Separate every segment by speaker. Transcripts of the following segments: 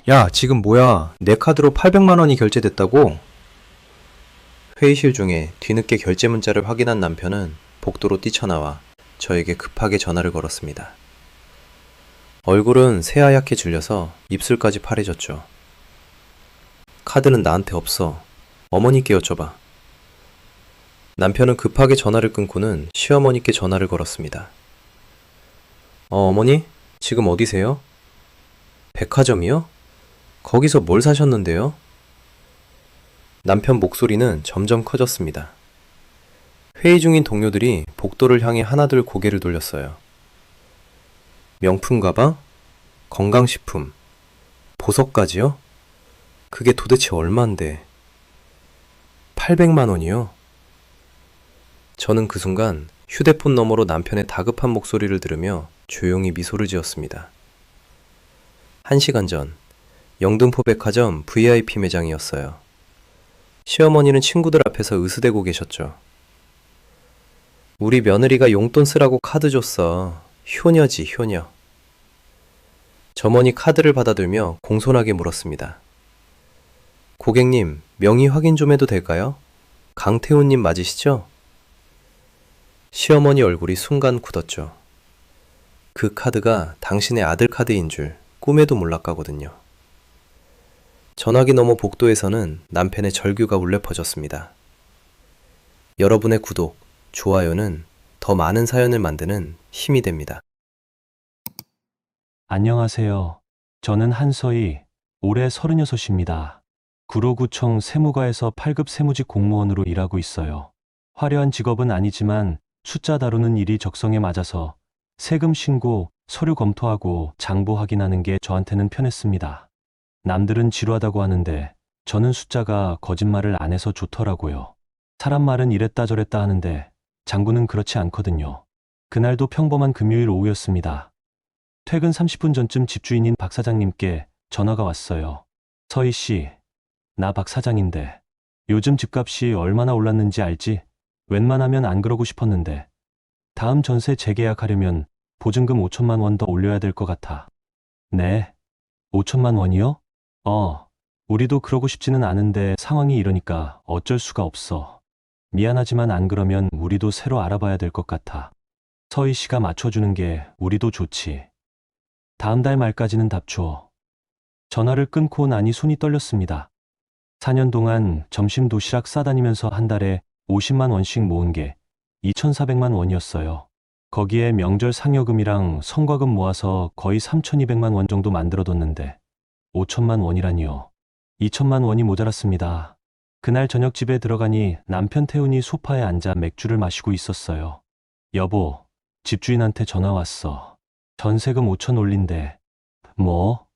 Speaker 1: 야, 지금 뭐야? 내 카드로 800만 원이 결제됐다고? 회의실 중에 뒤늦게 결제 문자를 확인한 남편은 복도로 뛰쳐나와 저에게 급하게 전화를 걸었습니다. 얼굴은 새하얗게 질려서 입술까지 파래졌죠. 카드는 나한테 없어. 어머니께 여쭤봐. 남편은 급하게 전화를 끊고는 시어머니께 전화를 걸었습니다. 어머니? 지금 어디세요? 백화점이요? 거기서 뭘 사셨는데요? 남편 목소리는 점점 커졌습니다. 회의 중인 동료들이 복도를 향해 하나둘 고개를 돌렸어요. 명품 가방? 건강식품? 보석까지요? 그게 도대체 얼만데? 800만 원이요? 저는 그 순간 휴대폰 너머로 남편의 다급한 목소리를 들으며 조용히 미소를 지었습니다. 1시간 전, 영등포 백화점 VIP 매장이었어요. 시어머니는 친구들 앞에서 으스대고 계셨죠. 우리 며느리가 용돈 쓰라고 카드 줬어. 효녀지, 효녀. 점원이 카드를 받아들며 공손하게 물었습니다. 고객님, 명의 확인 좀 해도 될까요? 강태훈님 맞으시죠? 시어머니 얼굴이 순간 굳었죠. 그 카드가 당신의 아들 카드인 줄 꿈에도 몰랐거든요. 전화기 너머 복도에서는 남편의 절규가 울려 퍼졌습니다. 여러분의 구독, 좋아요는 더 많은 사연을 만드는 힘이 됩니다.
Speaker 2: 안녕하세요. 저는 한서희, 올해 36입니다. 구로구청 세무과에서 8급 세무직 공무원으로 일하고 있어요. 화려한 직업은 아니지만 숫자 다루는 일이 적성에 맞아서 세금 신고, 서류 검토하고 장부 확인하는 게 저한테는 편했습니다. 남들은 지루하다고 하는데 저는 숫자가 거짓말을 안 해서 좋더라고요. 사람 말은 이랬다 저랬다 하는데 장부는 그렇지 않거든요. 그날도 평범한 금요일 오후였습니다. 퇴근 30분 전쯤 집주인인 박 사장님께 전화가 왔어요. 서희 씨, 나 박 사장인데 요즘 집값이 얼마나 올랐는지 알지? 웬만하면 안 그러고 싶었는데 다음 전세 재계약하려면 보증금 5천만 원 더 올려야 될 것 같아. 네, 5천만 원이요? 우리도 그러고 싶지는 않은데 상황이 이러니까 어쩔 수가 없어. 미안하지만 안 그러면 우리도 새로 알아봐야 될 것 같아. 서희 씨가 맞춰주는 게 우리도 좋지. 다음 달 말까지는 답 줘. 전화를 끊고 나니 손이 떨렸습니다. 4년 동안 점심 도시락 싸다니면서 한 달에 50만 원씩 모은 게 2,400만 원이었어요. 거기에 명절 상여금이랑 성과금 모아서 거의 3,200만 원 정도 만들어뒀는데 5천만 원이라니요. 2천만 원이 모자랐습니다. 그날 저녁 집에 들어가니 남편 태훈이 소파에 앉아 맥주를 마시고 있었어요. 여보, 집주인한테 전화 왔어. 전세금 5천 올린대. 뭐?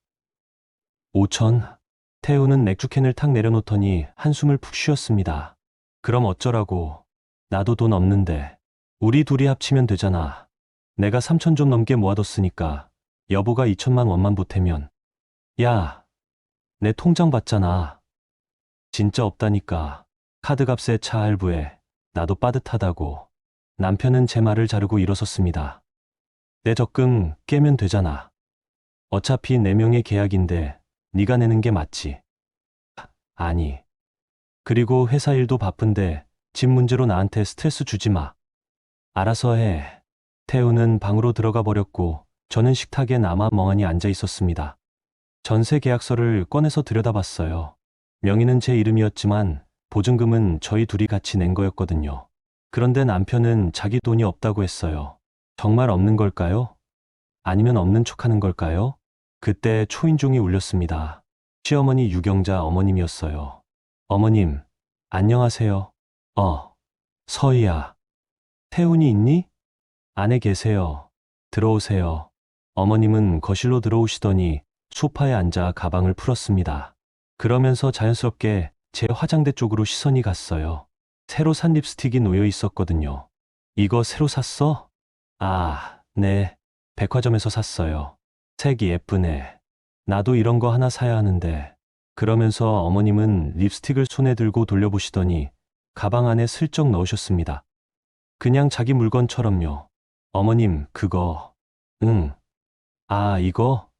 Speaker 2: 5천? 태훈은 맥주캔을 탁 내려놓더니 한숨을 푹 쉬었습니다. 그럼 어쩌라고. 나도 돈 없는데. 우리 둘이 합치면 되잖아. 내가 3천 좀 넘게 모아뒀으니까 여보가 2천만 원만 보태면. 야, 내 통장 봤잖아. 진짜 없다니까. 카드값에 차 할부에 나도 빠듯하다고. 남편은 제 말을 자르고 일어섰습니다. 내 적금 깨면 되잖아. 어차피 4명의 계약인데 네가 내는 게 맞지. 아니. 그리고 회사 일도 바쁜데 집 문제로 나한테 스트레스 주지 마. 알아서 해. 태우는 방으로 들어가 버렸고 저는 식탁에 남아 멍하니 앉아 있었습니다. 전세 계약서를 꺼내서 들여다봤어요. 명의는 제 이름이었지만 보증금은 저희 둘이 같이 낸 거였거든요. 그런데 남편은 자기 돈이 없다고 했어요. 정말 없는 걸까요? 아니면 없는 척하는 걸까요? 그때 초인종이 울렸습니다. 시어머니 유경자 어머님이었어요. 어머님, 안녕하세요. 서희야. 태훈이 있니? 안에 계세요. 들어오세요. 어머님은 거실로 들어오시더니 소파에 앉아 가방을 풀었습니다. 그러면서 자연스럽게 제 화장대 쪽으로 시선이 갔어요. 새로 산 립스틱이 놓여 있었거든요. 이거 새로 샀어? 아, 네. 백화점에서 샀어요. 색이 예쁘네. 나도 이런 거 하나 사야 하는데. 그러면서 어머님은 립스틱을 손에 들고 돌려보시더니 가방 안에 슬쩍 넣으셨습니다. 그냥 자기 물건처럼요. 어머님, 그거. 응. 아, 이거?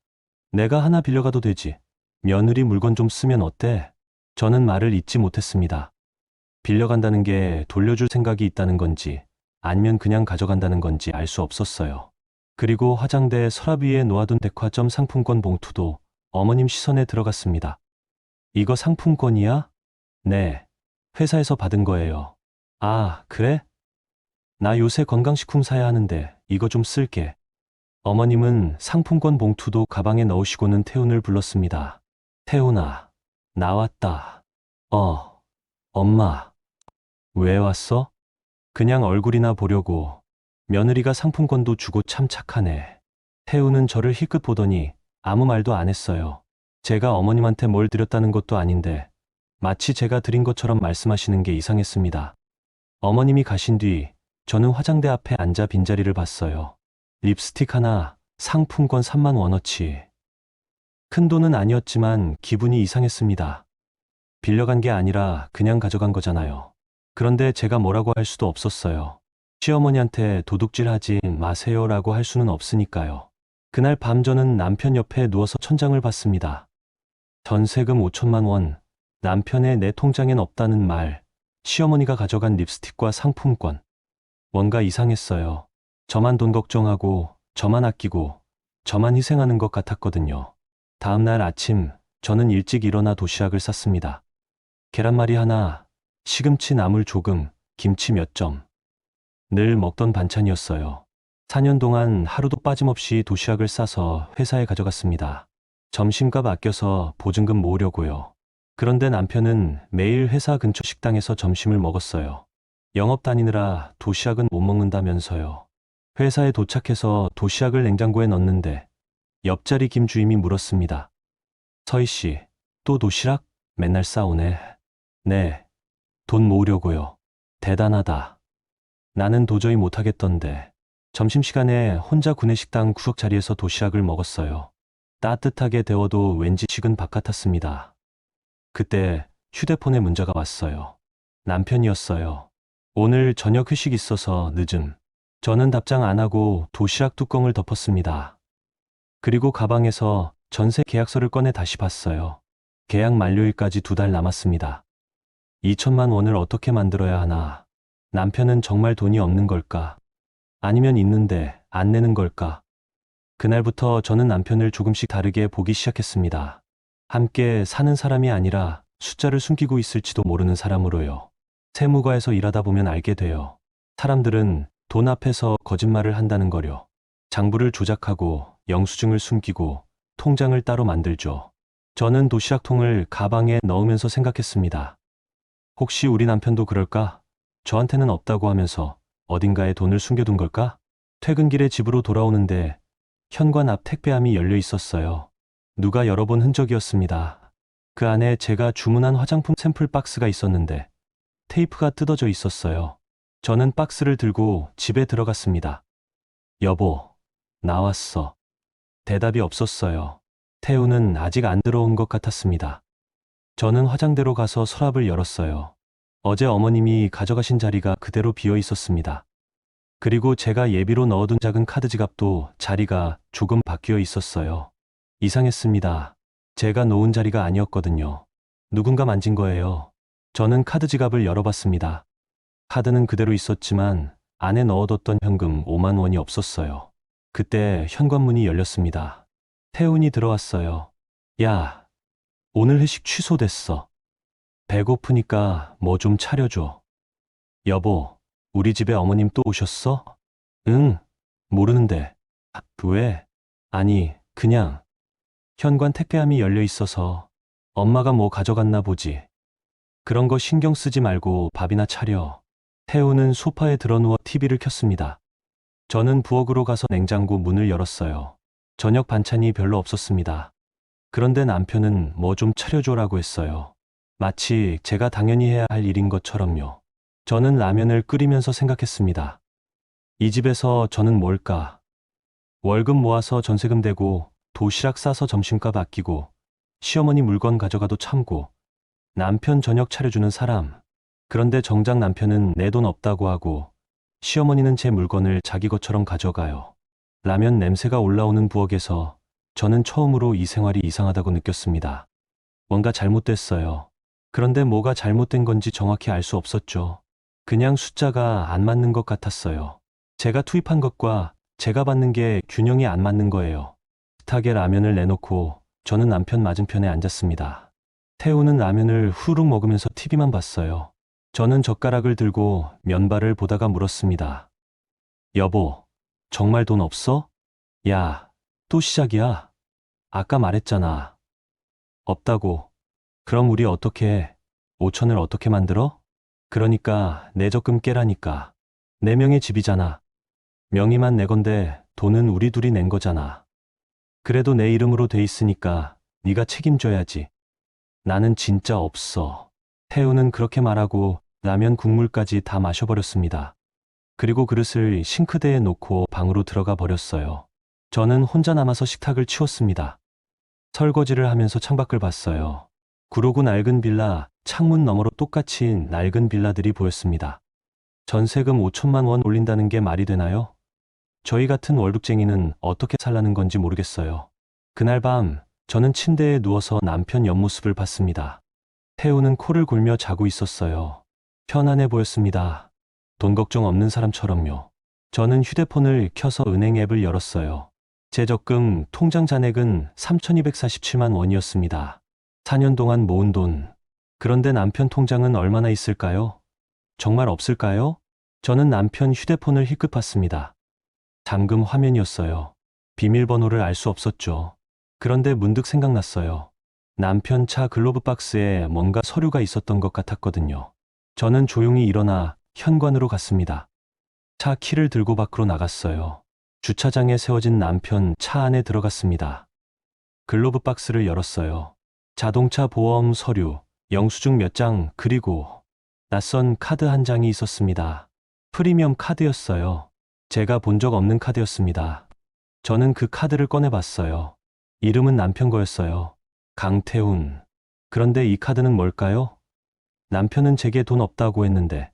Speaker 2: 내가 하나 빌려가도 되지? 며느리 물건 좀 쓰면 어때? 저는 말을 잇지 못했습니다. 빌려간다는 게 돌려줄 생각이 있다는 건지 아니면 그냥 가져간다는 건지 알 수 없었어요. 그리고 화장대 서랍 위에 놓아둔 백화점 상품권 봉투도 어머님 시선에 들어갔습니다. 이거 상품권이야? 네, 회사에서 받은 거예요. 아, 그래? 나 요새 건강식품 사야 하는데 이거 좀 쓸게. 어머님은 상품권 봉투도 가방에 넣으시고는 태훈을 불렀습니다. 태훈아, 나왔다. 엄마. 왜 왔어? 그냥 얼굴이나 보려고. 며느리가 상품권도 주고 참 착하네. 태훈은 저를 희끗 보더니 아무 말도 안 했어요. 제가 어머님한테 뭘 드렸다는 것도 아닌데 마치 제가 드린 것처럼 말씀하시는 게 이상했습니다. 어머님이 가신 뒤 저는 화장대 앞에 앉아 빈자리를 봤어요. 립스틱 하나, 상품권 3만 원어치. 큰 돈은 아니었지만 기분이 이상했습니다. 빌려간 게 아니라 그냥 가져간 거잖아요. 그런데 제가 뭐라고 할 수도 없었어요. 시어머니한테 도둑질하지 마세요라고 할 수는 없으니까요. 그날 밤 저는 남편 옆에 누워서 천장을 봤습니다. 전세금 5천만 원, 남편의 내 통장엔 없다는 말, 시어머니가 가져간 립스틱과 상품권. 뭔가 이상했어요. 저만 돈 걱정하고, 저만 아끼고, 저만 희생하는 것 같았거든요. 다음 날 아침, 저는 일찍 일어나 도시락을 쌌습니다. 계란말이 하나, 시금치 나물 조금, 김치 몇 점. 늘 먹던 반찬이었어요. 4년 동안 하루도 빠짐없이 도시락을 싸서 회사에 가져갔습니다. 점심값 아껴서 보증금 모으려고요. 그런데 남편은 매일 회사 근처 식당에서 점심을 먹었어요. 영업 다니느라 도시락은 못 먹는다면서요. 회사에 도착해서 도시락을 냉장고에 넣는데 옆자리 김 주임이 물었습니다. 서희 씨, 또 도시락? 맨날 싸우네. 네, 돈 모으려고요. 대단하다. 나는 도저히 못하겠던데. 점심시간에 혼자 구내식당 구석 자리에서 도시락을 먹었어요. 따뜻하게 데워도 왠지 식은 밥 같았습니다. 그때 휴대폰에 문자가 왔어요. 남편이었어요. 오늘 저녁 회식 있어서 늦음. 저는 답장 안 하고 도시락 뚜껑을 덮었습니다. 그리고 가방에서 전세 계약서를 꺼내 다시 봤어요. 계약 만료일까지 2달 남았습니다. 2천만 원을 어떻게 만들어야 하나? 남편은 정말 돈이 없는 걸까? 아니면 있는데 안 내는 걸까? 그날부터 저는 남편을 조금씩 다르게 보기 시작했습니다. 함께 사는 사람이 아니라 숫자를 숨기고 있을지도 모르는 사람으로요. 세무과에서 일하다 보면 알게 돼요. 사람들은 돈 앞에서 거짓말을 한다는 거요. 장부를 조작하고 영수증을 숨기고 통장을 따로 만들죠. 저는 도시락통을 가방에 넣으면서 생각했습니다. 혹시 우리 남편도 그럴까? 저한테는 없다고 하면서 어딘가에 돈을 숨겨둔 걸까? 퇴근길에 집으로 돌아오는데 현관 앞 택배함이 열려 있었어요. 누가 열어본 흔적이었습니다. 그 안에 제가 주문한 화장품 샘플 박스가 있었는데 테이프가 뜯어져 있었어요. 저는 박스를 들고 집에 들어갔습니다. 여보, 나왔어. 대답이 없었어요. 태우는 아직 안 들어온 것 같았습니다. 저는 화장대로 가서 서랍을 열었어요. 어제 어머님이 가져가신 자리가 그대로 비어 있었습니다. 그리고 제가 예비로 넣어둔 작은 카드 지갑도 자리가 조금 바뀌어 있었어요. 이상했습니다. 제가 놓은 자리가 아니었거든요. 누군가 만진 거예요. 저는 카드 지갑을 열어봤습니다. 카드는 그대로 있었지만 안에 넣어뒀던 현금 5만 원이 없었어요. 그때 현관문이 열렸습니다. 태훈이 들어왔어요. 야, 오늘 회식 취소됐어. 배고프니까 뭐 좀 차려줘. 여보, 우리 집에 어머님 또 오셨어? 응, 모르는데. 왜? 아니, 그냥. 현관 택배함이 열려 있어서 엄마가 뭐 가져갔나 보지. 그런 거 신경 쓰지 말고 밥이나 차려. 태우는 소파에 드러누워 TV를 켰습니다. 저는 부엌으로 가서 냉장고 문을 열었어요. 저녁 반찬이 별로 없었습니다. 그런데 남편은 뭐 좀 차려줘라고 했어요. 마치 제가 당연히 해야 할 일인 것처럼요. 저는 라면을 끓이면서 생각했습니다. 이 집에서 저는 뭘까? 월급 모아서 전세금 대고 도시락 싸서 점심값 아끼고 시어머니 물건 가져가도 참고 남편 저녁 차려주는 사람. 그런데 정작 남편은 내 돈 없다고 하고 시어머니는 제 물건을 자기 것처럼 가져가요. 라면 냄새가 올라오는 부엌에서 저는 처음으로 이 생활이 이상하다고 느꼈습니다. 뭔가 잘못됐어요. 그런데 뭐가 잘못된 건지 정확히 알 수 없었죠. 그냥 숫자가 안 맞는 것 같았어요. 제가 투입한 것과 제가 받는 게 균형이 안 맞는 거예요. 식탁에 라면을 내놓고 저는 남편 맞은편에 앉았습니다. 태우는 라면을 후룩 먹으면서 TV만 봤어요. 저는 젓가락을 들고 면발을 보다가 물었습니다. 여보, 정말 돈 없어? 야, 또 시작이야. 아까 말했잖아. 없다고. 그럼 우리 어떻게 해? 5천을 어떻게 만들어? 그러니까 내 적금 깨라니까. 네 명의 집이잖아. 명의만 내 건데 돈은 우리 둘이 낸 거잖아. 그래도 내 이름으로 돼 있으니까 네가 책임져야지. 나는 진짜 없어. 태우는 그렇게 말하고 라면 국물까지 다 마셔버렸습니다. 그리고 그릇을 싱크대에 놓고 방으로 들어가 버렸어요. 저는 혼자 남아서 식탁을 치웠습니다. 설거지를 하면서 창밖을 봤어요. 구로구 낡은 빌라, 창문 너머로 똑같이 낡은 빌라들이 보였습니다. 전세금 5천만 원 올린다는 게 말이 되나요? 저희 같은 월급쟁이는 어떻게 살라는 건지 모르겠어요. 그날 밤, 저는 침대에 누워서 남편 옆모습을 봤습니다. 태우는 코를 골며 자고 있었어요. 편안해 보였습니다. 돈 걱정 없는 사람처럼요. 저는 휴대폰을 켜서 은행 앱을 열었어요. 제 적금 통장 잔액은 3,247만 원이었습니다. 4년 동안 모은 돈. 그런데 남편 통장은 얼마나 있을까요? 정말 없을까요? 저는 남편 휴대폰을 힐끗 봤습니다. 잠금 화면이었어요. 비밀번호를 알 수 없었죠. 그런데 문득 생각났어요. 남편 차 글로브 박스에 뭔가 서류가 있었던 것 같았거든요. 저는 조용히 일어나 현관으로 갔습니다. 차 키를 들고 밖으로 나갔어요. 주차장에 세워진 남편 차 안에 들어갔습니다. 글로브 박스를 열었어요. 자동차 보험 서류, 영수증 몇 장, 그리고 낯선 카드 한 장이 있었습니다. 프리미엄 카드였어요. 제가 본 적 없는 카드였습니다. 저는 그 카드를 꺼내봤어요. 이름은 남편 거였어요. 강태훈. 그런데 이 카드는 뭘까요? 남편은 제게 돈 없다고 했는데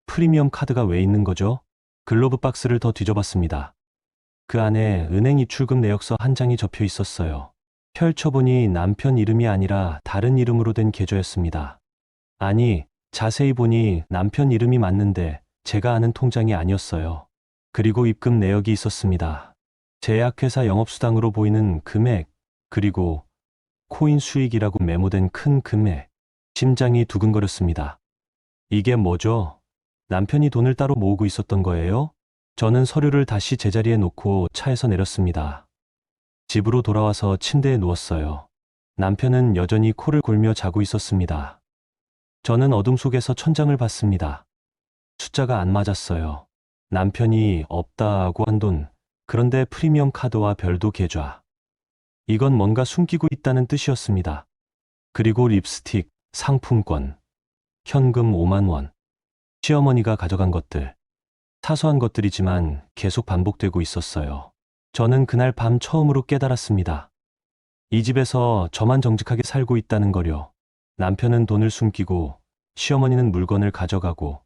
Speaker 2: 프리미엄 카드가 왜 있는 거죠? 글로브 박스를 더 뒤져봤습니다. 그 안에 은행 입출금 내역서 한 장이 접혀 있었어요. 펼쳐보니 남편 이름이 아니라 다른 이름으로 된 계좌였습니다. 아니, 자세히 보니 남편 이름이 맞는데 제가 아는 통장이 아니었어요. 그리고 입금 내역이 있었습니다. 제약회사 영업수당으로 보이는 금액, 그리고 코인 수익이라고 메모된 큰 금액. 심장이 두근거렸습니다. 이게 뭐죠? 남편이 돈을 따로 모으고 있었던 거예요? 저는 서류를 다시 제자리에 놓고 차에서 내렸습니다. 집으로 돌아와서 침대에 누웠어요. 남편은 여전히 코를 골며 자고 있었습니다. 저는 어둠 속에서 천장을 봤습니다. 숫자가 안 맞았어요. 남편이 없다고 한 돈, 그런데 프리미엄 카드와 별도 계좌. 이건 뭔가 숨기고 있다는 뜻이었습니다. 그리고 립스틱, 상품권, 현금 5만 원. 시어머니가 가져간 것들. 사소한 것들이지만 계속 반복되고 있었어요. 저는 그날 밤 처음으로 깨달았습니다. 이 집에서 저만 정직하게 살고 있다는 거요. 남편은 돈을 숨기고 시어머니는 물건을 가져가고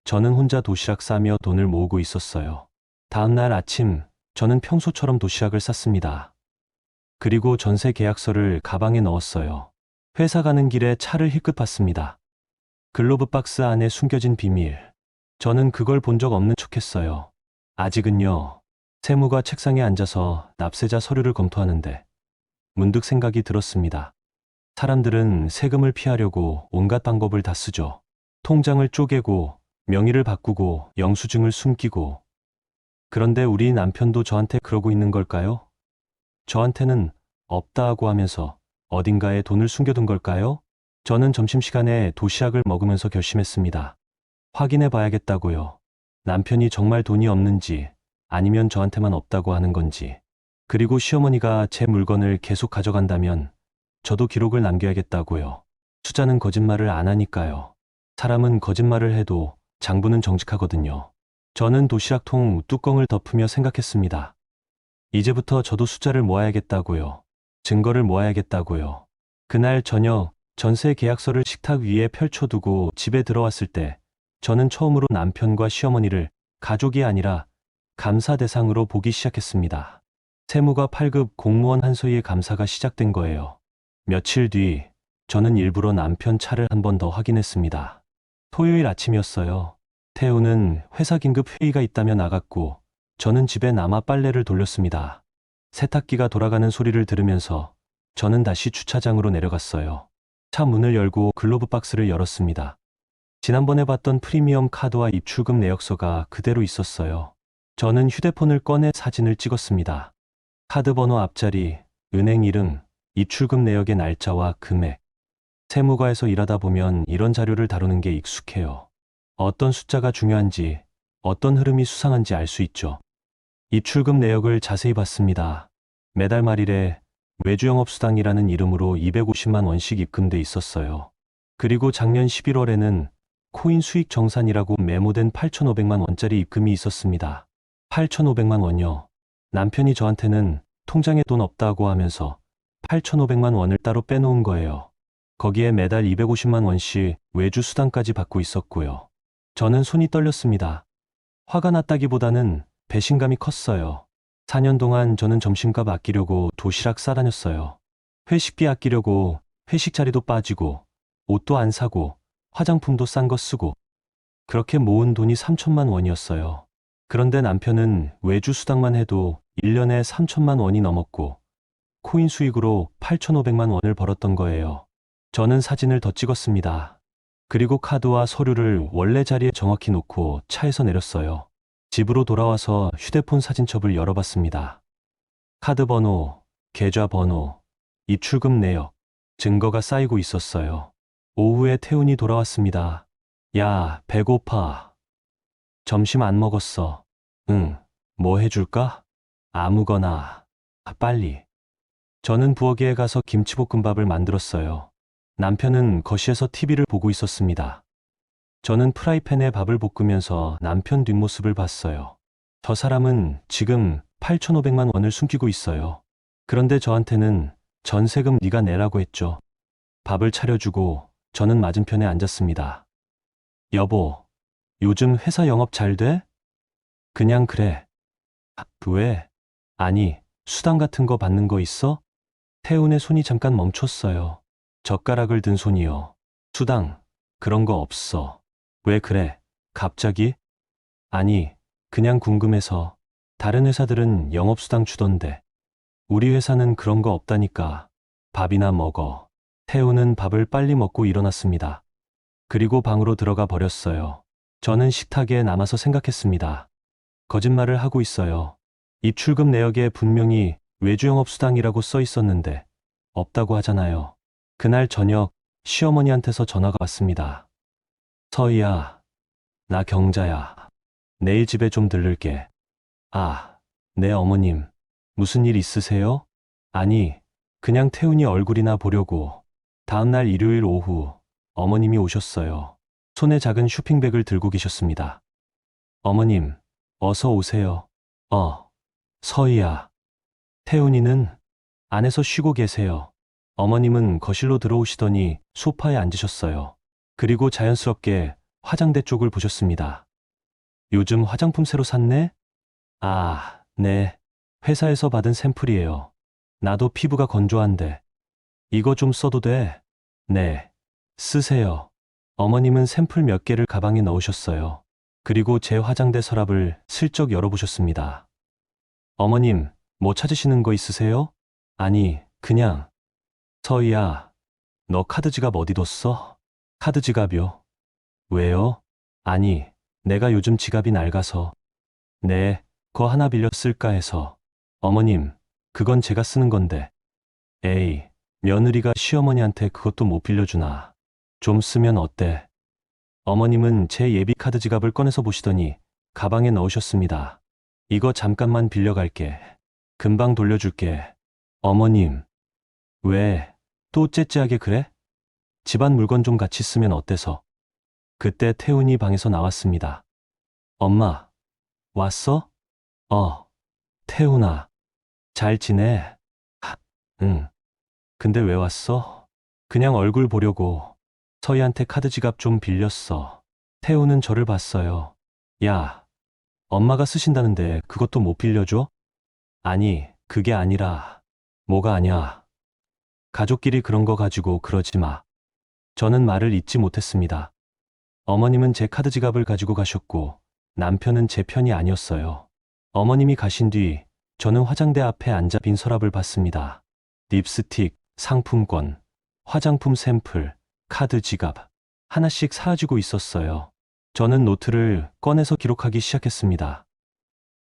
Speaker 2: 저는 혼자 도시락 싸며 돈을 모으고 있었어요. 다음 날 아침 저는 평소처럼 도시락을 쌌습니다. 그리고 전세 계약서를 가방에 넣었어요. 회사 가는 길에 차를 힐끗 봤습니다. 글로브 박스 안에 숨겨진 비밀. 저는 그걸 본 적 없는 척했어요. 아직은요. 세무가 책상에 앉아서 납세자 서류를 검토하는데 문득 생각이 들었습니다. 사람들은 세금을 피하려고 온갖 방법을 다 쓰죠. 통장을 쪼개고 명의를 바꾸고 영수증을 숨기고. 그런데 우리 남편도 저한테 그러고 있는 걸까요? 저한테는 없다고 하면서 어딘가에 돈을 숨겨둔 걸까요? 저는 점심시간에 도시락을 먹으면서 결심했습니다. 확인해 봐야겠다고요. 남편이 정말 돈이 없는지 아니면 저한테만 없다고 하는 건지. 그리고 시어머니가 제 물건을 계속 가져간다면 저도 기록을 남겨야겠다고요. 수자는 거짓말을 안 하니까요. 사람은 거짓말을 해도 장부는 정직하거든요. 저는 도시락통 뚜껑을 덮으며 생각했습니다. 이제부터 저도 숫자를 모아야겠다고요. 증거를 모아야겠다고요. 그날 저녁 전세 계약서를 식탁 위에 펼쳐두고 집에 들어왔을 때 저는 처음으로 남편과 시어머니를 가족이 아니라 감사 대상으로 보기 시작했습니다. 세무가 8급 공무원 한소희의 감사가 시작된 거예요. 며칠 뒤 저는 일부러 남편 차를 한 번 더 확인했습니다. 토요일 아침이었어요. 태우는 회사 긴급 회의가 있다며 나갔고, 저는 집에 남아 빨래를 돌렸습니다. 세탁기가 돌아가는 소리를 들으면서 저는 다시 주차장으로 내려갔어요. 차 문을 열고 글로브 박스를 열었습니다. 지난번에 봤던 프리미엄 카드와 입출금 내역서가 그대로 있었어요. 저는 휴대폰을 꺼내 사진을 찍었습니다. 카드 번호 앞자리, 은행 이름, 입출금 내역의 날짜와 금액. 세무과에서 일하다 보면 이런 자료를 다루는 게 익숙해요. 어떤 숫자가 중요한지, 어떤 흐름이 수상한지 알 수 있죠. 입출금 내역을 자세히 봤습니다. 매달 말일에 외주영업수당이라는 이름으로 250만 원씩 입금돼 있었어요. 그리고 작년 11월에는 코인 수익 정산이라고 메모된 8,500만 원짜리 입금이 있었습니다. 8,500만 원요. 남편이 저한테는 통장에 돈 없다고 하면서 8,500만 원을 따로 빼놓은 거예요. 거기에 매달 250만 원씩 외주 수당까지 받고 있었고요. 저는 손이 떨렸습니다. 화가 났다기보다는 배신감이 컸어요. 4년 동안 저는 점심값 아끼려고 도시락 싸다녔어요. 회식비 아끼려고 회식 자리도 빠지고 옷도 안 사고 화장품도 싼 거 쓰고 그렇게 모은 돈이 3천만 원이었어요. 그런데 남편은 외주 수당만 해도 1년에 3천만 원이 넘었고 코인 수익으로 8,500만 원을 벌었던 거예요. 저는 사진을 더 찍었습니다. 그리고 카드와 서류를 원래 자리에 정확히 놓고 차에서 내렸어요. 집으로 돌아와서 휴대폰 사진첩을 열어봤습니다. 카드 번호, 계좌 번호, 입출금 내역, 증거가 쌓이고 있었어요. 오후에 태훈이 돌아왔습니다. 야, 배고파. 점심 안 먹었어. 응, 뭐 해줄까? 아무거나. 빨리. 저는 부엌에 가서 김치볶음밥을 만들었어요. 남편은 거실에서 TV를 보고 있었습니다. 저는 프라이팬에 밥을 볶으면서 남편 뒷모습을 봤어요. 저 사람은 지금 8,500만 원을 숨기고 있어요. 그런데 저한테는 전세금 네가 내라고 했죠. 밥을 차려주고 저는 맞은편에 앉았습니다. 여보, 요즘 회사 영업 잘 돼? 그냥 그래. 왜? 아니, 수당 같은 거 받는 거 있어? 태훈의 손이 잠깐 멈췄어요. 젓가락을 든 손이요. 수당, 그런 거 없어. 왜 그래? 갑자기? 아니, 그냥 궁금해서. 다른 회사들은 영업수당 주던데. 우리 회사는 그런 거 없다니까. 밥이나 먹어. 태우는 밥을 빨리 먹고 일어났습니다. 그리고 방으로 들어가 버렸어요. 저는 식탁에 남아서 생각했습니다. 거짓말을 하고 있어요. 입출금 내역에 분명히 외주영업수당이라고 써 있었는데 없다고 하잖아요. 그날 저녁 시어머니한테서 전화가 왔습니다. 서희야, 나 경자야. 내일 집에 좀 들를게. 아, 네 어머님. 무슨 일 있으세요? 아니, 그냥 태훈이 얼굴이나 보려고. 다음날 일요일 오후 어머님이 오셨어요. 손에 작은 쇼핑백을 들고 계셨습니다. 어머님, 어서 오세요. 서희야. 태훈이는 안에서 쉬고 계세요. 어머님은 거실로 들어오시더니 소파에 앉으셨어요. 그리고 자연스럽게 화장대 쪽을 보셨습니다. 요즘 화장품 새로 샀네? 아, 네. 회사에서 받은 샘플이에요. 나도 피부가 건조한데. 이거 좀 써도 돼? 네. 쓰세요. 어머님은 샘플 몇 개를 가방에 넣으셨어요. 그리고 제 화장대 서랍을 슬쩍 열어보셨습니다. 어머님, 뭐 찾으시는 거 있으세요? 아니, 그냥. 서희야, 너 카드 지갑 어디 뒀어? 카드 지갑이요? 왜요? 아니, 내가 요즘 지갑이 낡아서. 네, 거 하나 빌려 쓸까 해서. 어머님, 그건 제가 쓰는 건데. 에이, 며느리가 시어머니한테 그것도 못 빌려주나. 좀 쓰면 어때? 어머님은 제 예비 카드 지갑을 꺼내서 보시더니 가방에 넣으셨습니다. 이거 잠깐만 빌려갈게. 금방 돌려줄게. 어머님, 왜 또 째째하게 그래? 집안 물건 좀 같이 쓰면 어때서? 그때 태훈이 방에서 나왔습니다. 엄마, 왔어? 태훈아, 잘 지내? 응. 근데 왜 왔어? 그냥 얼굴 보려고. 서희한테 카드 지갑 좀 빌렸어. 태훈은 저를 봤어요. 야, 엄마가 쓰신다는데 그것도 못 빌려줘? 아니, 그게 아니라. 뭐가 아냐. 가족끼리 그런 거 가지고 그러지 마. 저는 말을 잇지 못했습니다. 어머님은 제 카드 지갑을 가지고 가셨고 남편은 제 편이 아니었어요. 어머님이 가신 뒤 저는 화장대 앞에 앉아 빈 서랍을 봤습니다. 립스틱, 상품권, 화장품 샘플, 카드 지갑 하나씩 사라지고 있었어요. 저는 노트를 꺼내서 기록하기 시작했습니다.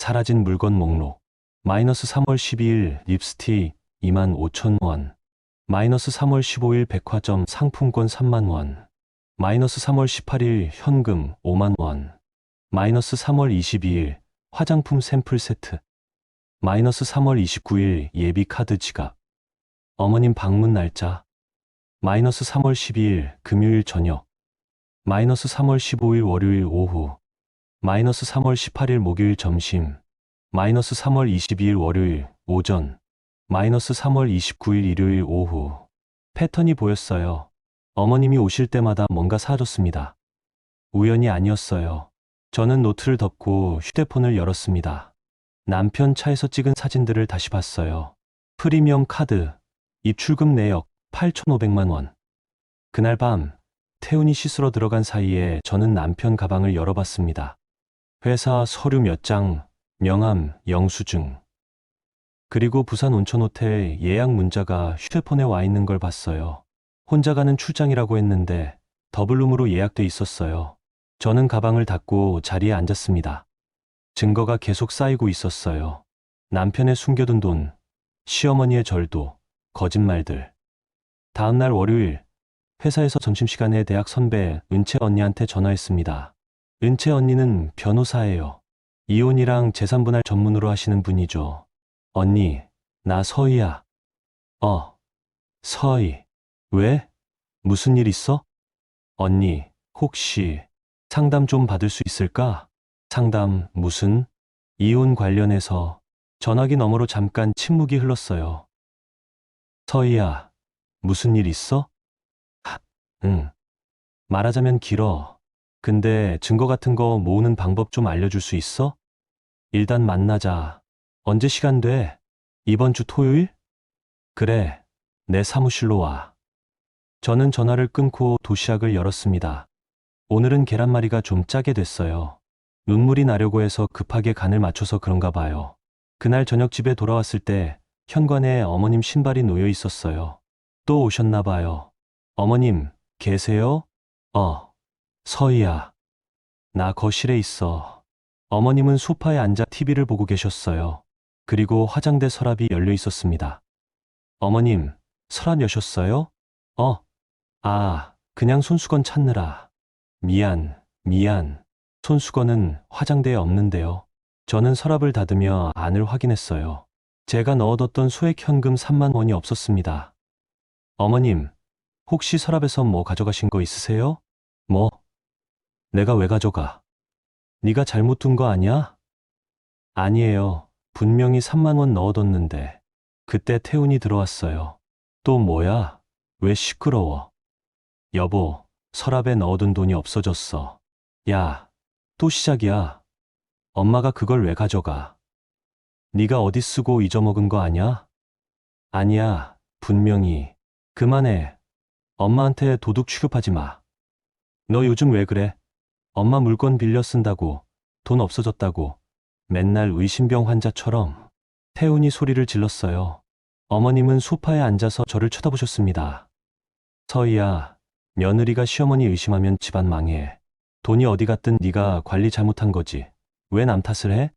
Speaker 2: 사라진 물건 목록. 마이너스 3월 12일 립스틱 25,000원. 마이너스 3월 15일 백화점 상품권 3만 원. 마이너스 3월 18일 현금 5만 원. 마이너스 3월 22일 화장품 샘플 세트. 마이너스 3월 29일 예비 카드 지갑. 어머님 방문 날짜. 마이너스 3월 12일 금요일 저녁. 마이너스 3월 15일 월요일 오후. 마이너스 3월 18일 목요일 점심. 마이너스 3월 22일 월요일 오전. 마이너스 3월 29일 일요일 오후. 패턴이 보였어요. 어머님이 오실 때마다 뭔가 사라졌습니다. 우연이 아니었어요. 저는 노트를 덮고 휴대폰을 열었습니다. 남편 차에서 찍은 사진들을 다시 봤어요. 프리미엄 카드, 입출금 내역 8,500만 원. 그날 밤 태훈이 씻으러 들어간 사이에 저는 남편 가방을 열어봤습니다. 회사 서류 몇 장, 명함, 영수증. 그리고 부산 온천호텔 예약 문자가 휴대폰에 와 있는 걸 봤어요. 혼자 가는 출장이라고 했는데 더블룸으로 예약돼 있었어요. 저는 가방을 닫고 자리에 앉았습니다. 증거가 계속 쌓이고 있었어요. 남편의 숨겨둔 돈, 시어머니의 절도, 거짓말들. 다음날 월요일, 회사에서 점심시간에 대학 선배 은채 언니한테 전화했습니다. 은채 언니는 변호사예요. 이혼이랑 재산분할 전문으로 하시는 분이죠. 언니, 나 서희야. 서희. 왜? 무슨 일 있어? 언니, 혹시 상담 좀 받을 수 있을까? 상담 무슨? 이혼 관련해서. 전화기 너머로 잠깐 침묵이 흘렀어요. 서희야, 무슨 일 있어? 응. 말하자면 길어. 근데 증거 같은 거 모으는 방법 좀 알려줄 수 있어? 일단 만나자. 언제 시간 돼? 이번 주 토요일? 그래, 내 사무실로 와. 저는 전화를 끊고 도시락을 열었습니다. 오늘은 계란말이가 좀 짜게 됐어요. 눈물이 나려고 해서 급하게 간을 맞춰서 그런가 봐요. 그날 저녁 집에 돌아왔을 때 현관에 어머님 신발이 놓여 있었어요. 또 오셨나 봐요. 어머님, 계세요? 서희야. 나 거실에 있어. 어머님은 소파에 앉아 TV를 보고 계셨어요. 그리고 화장대 서랍이 열려 있었습니다. 어머님, 서랍 여셨어요? 그냥 손수건 찾느라. 미안. 손수건은 화장대에 없는데요. 저는 서랍을 닫으며 안을 확인했어요. 제가 넣어뒀던 소액 현금 3만 원이 없었습니다. 어머님, 혹시 서랍에서 뭐 가져가신 거 있으세요? 뭐? 내가 왜 가져가? 네가 잘못 둔 거 아니야? 아니에요. 분명히 3만 원 넣어뒀는데. 그때 태훈이 들어왔어요. 또 뭐야? 왜 시끄러워? 여보, 서랍에 넣어둔 돈이 없어졌어. 야, 또 시작이야. 엄마가 그걸 왜 가져가? 네가 어디 쓰고 잊어먹은 거 아냐? 아니야, 분명히. 그만해. 엄마한테 도둑 취급하지 마. 너 요즘 왜 그래? 엄마 물건 빌려 쓴다고, 돈 없어졌다고, 맨날 의심병 환자처럼. 태훈이 소리를 질렀어요. 어머님은 소파에 앉아서 저를 쳐다보셨습니다. 서희야, 며느리가 시어머니 의심하면 집안 망해. 돈이 어디 갔든 네가 관리 잘못한 거지. 왜 남 탓을 해?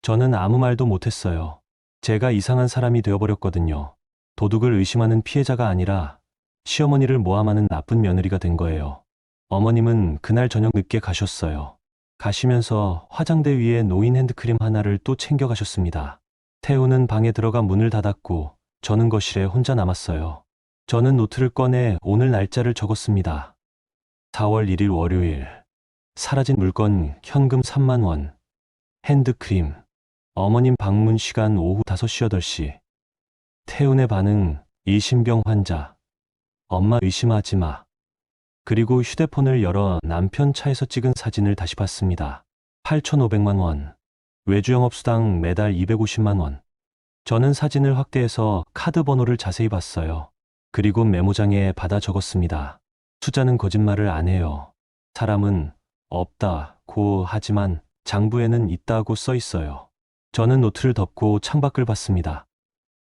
Speaker 2: 저는 아무 말도 못했어요. 제가 이상한 사람이 되어버렸거든요. 도둑을 의심하는 피해자가 아니라 시어머니를 모함하는 나쁜 며느리가 된 거예요. 어머님은 그날 저녁 늦게 가셨어요. 가시면서 화장대 위에 놓인 핸드크림 하나를 또 챙겨가셨습니다. 태우는 방에 들어가 문을 닫았고 저는 거실에 혼자 남았어요. 저는 노트를 꺼내 오늘 날짜를 적었습니다. 4월 1일 월요일. 사라진 물건 현금 3만 원. 핸드크림. 어머님 방문 시간 오후 5시 8시. 태훈의 반응. 일심병 환자. 엄마 의심하지 마. 그리고 휴대폰을 열어 남편 차에서 찍은 사진을 다시 봤습니다. 8,500만 원. 외주 영업수당 매달 250만 원. 저는 사진을 확대해서 카드 번호를 자세히 봤어요. 그리고 메모장에 받아 적었습니다. 숫자는 거짓말을 안 해요. 사람은 없다고 하지만 장부에는 있다고 써 있어요. 저는 노트를 덮고 창밖을 봤습니다.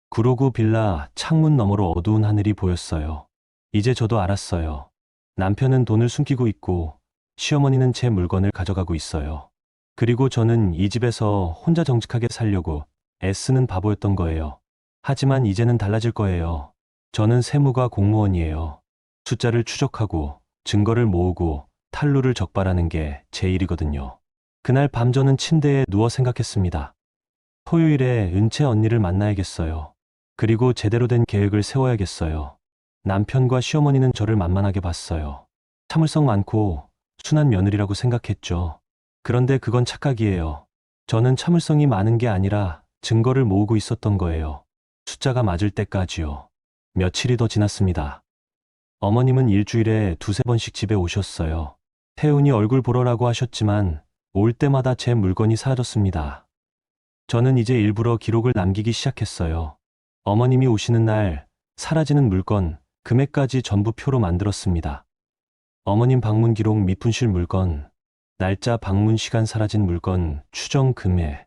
Speaker 2: 구로구 빌라 창문 너머로 어두운 하늘이 보였어요. 이제 저도 알았어요. 남편은 돈을 숨기고 있고 시어머니는 제 물건을 가져가고 있어요. 그리고 저는 이 집에서 혼자 정직하게 살려고 애쓰는 바보였던 거예요. 하지만 이제는 달라질 거예요. 저는 세무가 공무원이에요. 숫자를 추적하고 증거를 모으고 탄루를 적발하는 게 제 일이거든요. 그날 밤 저는 침대에 누워 생각했습니다. 토요일에 은채 언니를 만나야겠어요. 그리고 제대로 된 계획을 세워야겠어요. 남편과 시어머니는 저를 만만하게 봤어요. 참을성 많고 순한 며느리라고 생각했죠. 그런데 그건 착각이에요. 저는 참을성이 많은 게 아니라 증거를 모으고 있었던 거예요. 숫자가 맞을 때까지요. 며칠이 더 지났습니다. 어머님은 일주일에 두세 번씩 집에 오셨어요. 태훈이 얼굴 보러라고 하셨지만 올 때마다 제 물건이 사라졌습니다. 저는 이제 일부러 기록을 남기기 시작했어요. 어머님이 오시는 날 사라지는 물건, 금액까지 전부 표로 만들었습니다. 어머님 방문 기록 미푼실 물건, 날짜 방문 시간 사라진 물건, 추정 금액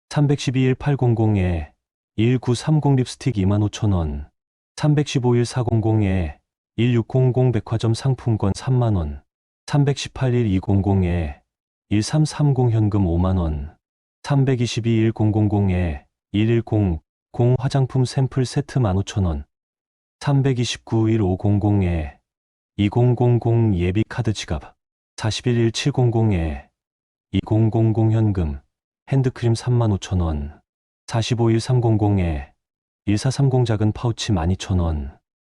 Speaker 2: 312-1800에 1930 립스틱 25,000원, 315-1400에 1600 백화점 상품권 3만원, 318-1200에 1330 현금 5만원, 322-1000에 110 화장품 샘플 세트 15,000원, 329-1500에 2000 예비 카드 지갑, 41-1700에 2000 현금, 핸드크림 35,000원, 45-1300에 1430 작은 파우치 12,000원.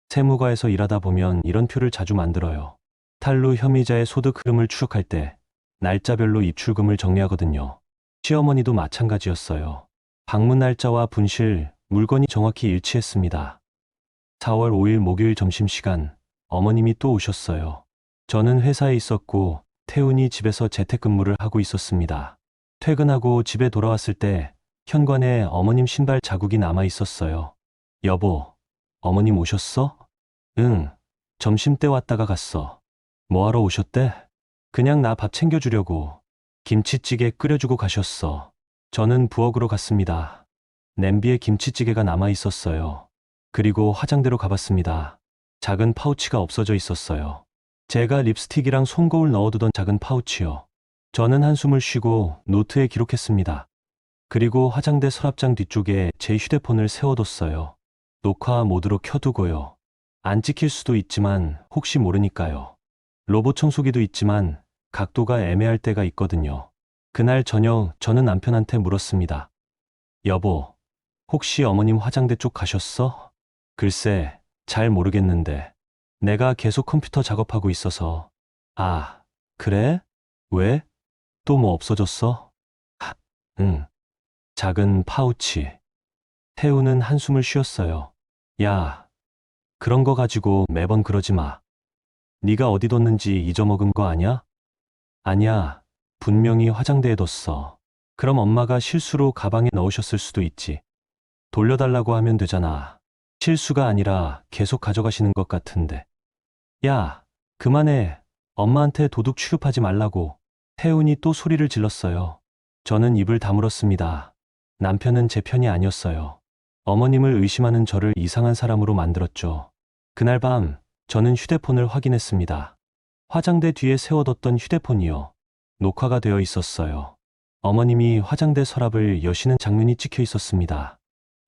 Speaker 2: 세무과에서 일하다 보면 이런 표를 자주 만들어요. 탈루 혐의자의 소득 흐름을 추적할 때 날짜별로 입출금을 정리하거든요. 시어머니도 마찬가지였어요. 방문 날짜와 분실, 물건이 정확히 일치했습니다. 4월 5일 목요일 점심시간, 어머님이 또 오셨어요. 저는 회사에 있었고 태훈이 집에서 재택근무를 하고 있었습니다. 퇴근하고 집에 돌아왔을 때 현관에 어머님 신발 자국이 남아 있었어요. 여보, 어머님 오셨어? 응, 점심때 왔다가 갔어. 뭐하러 오셨대? 그냥 나 밥 챙겨주려고. 김치찌개 끓여주고 가셨어. 저는 부엌으로 갔습니다. 냄비에 김치찌개가 남아 있었어요. 그리고 화장대로 가봤습니다. 작은 파우치가 없어져 있었어요. 제가 립스틱이랑 솜거울 넣어두던 작은 파우치요. 저는 한숨을 쉬고 노트에 기록했습니다. 그리고 화장대 서랍장 뒤쪽에 제 휴대폰을 세워뒀어요. 녹화 모드로 켜두고요. 안 찍힐 수도 있지만 혹시 모르니까요. 로봇 청소기도 있지만 각도가 애매할 때가 있거든요. 그날 저녁 저는 남편한테 물었습니다. 여보, 혹시 어머님 화장대 쪽 가셨어? 글쎄, 잘 모르겠는데. 내가 계속 컴퓨터 작업하고 있어서. 아, 그래? 왜? 또 뭐 없어졌어? 응. 작은 파우치. 태우는 한숨을 쉬었어요. 야, 그런 거 가지고 매번 그러지 마. 네가 어디 뒀는지 잊어먹은 거 아냐? 아니야, 분명히 화장대에 뒀어. 그럼 엄마가 실수로 가방에 넣으셨을 수도 있지. 돌려달라고 하면 되잖아. 실수가 아니라 계속 가져가시는 것 같은데. 야, 그만해. 엄마한테 도둑 취급하지 말라고. 태훈이 또 소리를 질렀어요. 저는 입을 다물었습니다. 남편은 제 편이 아니었어요. 어머님을 의심하는 저를 이상한 사람으로 만들었죠. 그날 밤 저는 휴대폰을 확인했습니다. 화장대 뒤에 세워뒀던 휴대폰이요. 녹화가 되어 있었어요. 어머님이 화장대 서랍을 여시는 장면이 찍혀 있었습니다.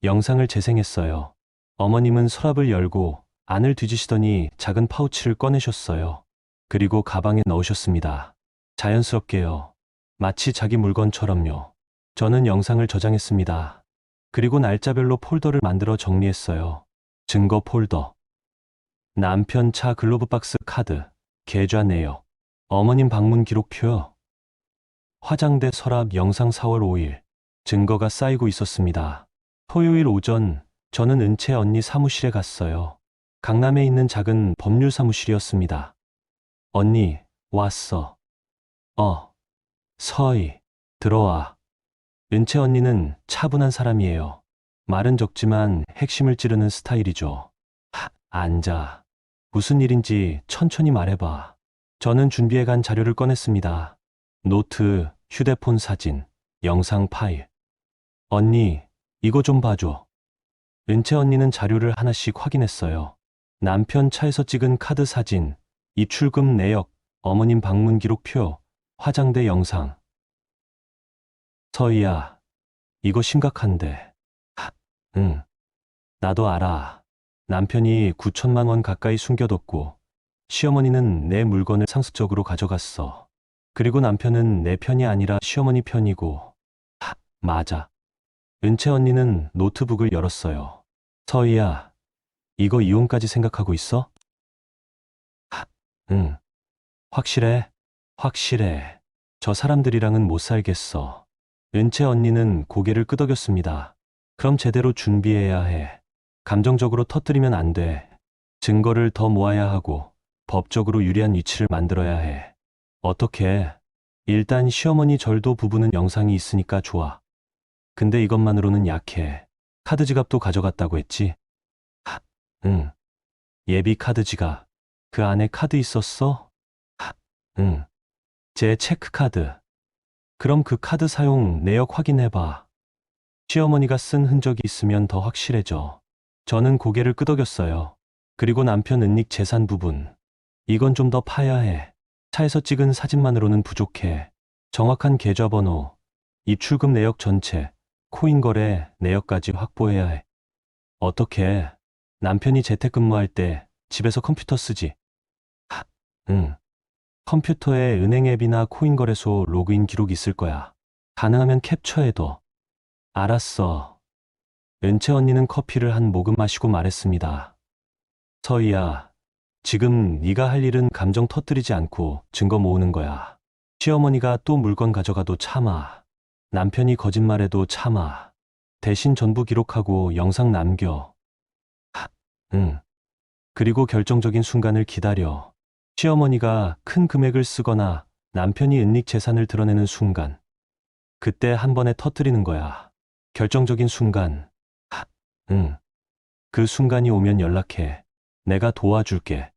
Speaker 2: 영상을 재생했어요. 어머님은 서랍을 열고 안을 뒤지시더니 작은 파우치를 꺼내셨어요. 그리고 가방에 넣으셨습니다. 자연스럽게요. 마치 자기 물건처럼요. 저는 영상을 저장했습니다. 그리고 날짜별로 폴더를 만들어 정리했어요. 증거 폴더. 남편 차 글로브 박스 카드, 계좌 내역, 어머님 방문 기록표요. 화장대 서랍 영상 4월 5일. 증거가 쌓이고 있었습니다. 토요일 오전 저는 은채 언니 사무실에 갔어요. 강남에 있는 작은 법률 사무실이었습니다. 언니, 왔어. 서희, 들어와. 은채 언니는 차분한 사람이에요. 말은 적지만 핵심을 찌르는 스타일이죠. 앉아. 무슨 일인지 천천히 말해봐. 저는 준비해간 자료를 꺼냈습니다. 노트, 휴대폰 사진, 영상 파일. 언니, 이거 좀 봐줘. 은채 언니는 자료를 하나씩 확인했어요. 남편 차에서 찍은 카드 사진, 입출금 내역, 어머님 방문 기록표, 화장대 영상. 서희야, 이거 심각한데. 응, 나도 알아. 남편이 9천만 원 가까이 숨겨뒀고, 시어머니는 내 물건을 상습적으로 가져갔어. 그리고 남편은 내 편이 아니라 시어머니 편이고. 맞아. 은채 언니는 노트북을 열었어요. 서희야, 이거 이혼까지 생각하고 있어? 응. 확실해? 확실해. 저 사람들이랑은 못 살겠어. 은채 언니는 고개를 끄덕였습니다. 그럼 제대로 준비해야 해. 감정적으로 터뜨리면 안 돼. 증거를 더 모아야 하고 법적으로 유리한 위치를 만들어야 해. 어떻게? 일단 시어머니 절도 부부는 영상이 있으니까 좋아. 근데 이것만으로는 약해. 카드 지갑도 가져갔다고 했지? 응. 예비 카드 지갑. 그 안에 카드 있었어? 응. 제 체크카드. 그럼 그 카드 사용 내역 확인해봐. 시어머니가 쓴 흔적이 있으면 더 확실해져. 저는 고개를 끄덕였어요. 그리고 남편 은닉 재산 부분. 이건 좀 더 파야 해. 차에서 찍은 사진만으로는 부족해. 정확한 계좌번호, 입출금 내역 전체, 코인 거래 내역까지 확보해야 해. 어떻게? 남편이 재택근무할 때 집에서 컴퓨터 쓰지? 응. 컴퓨터에 은행 앱이나 코인 거래소 로그인 기록이 있을 거야. 가능하면 캡처해둬. 알았어. 은채 언니는 커피를 한 모금 마시고 말했습니다. 서희야, 지금 네가 할 일은 감정 터뜨리지 않고 증거 모으는 거야. 시어머니가 또 물건 가져가도 참아. 남편이 거짓말해도 참아. 대신 전부 기록하고 영상 남겨. 응. 그리고 결정적인 순간을 기다려. 시어머니가 큰 금액을 쓰거나 남편이 은닉 재산을 드러내는 순간. 그때 한 번에 터뜨리는 거야. 결정적인 순간. 응. 그 순간이 오면 연락해. 내가 도와줄게.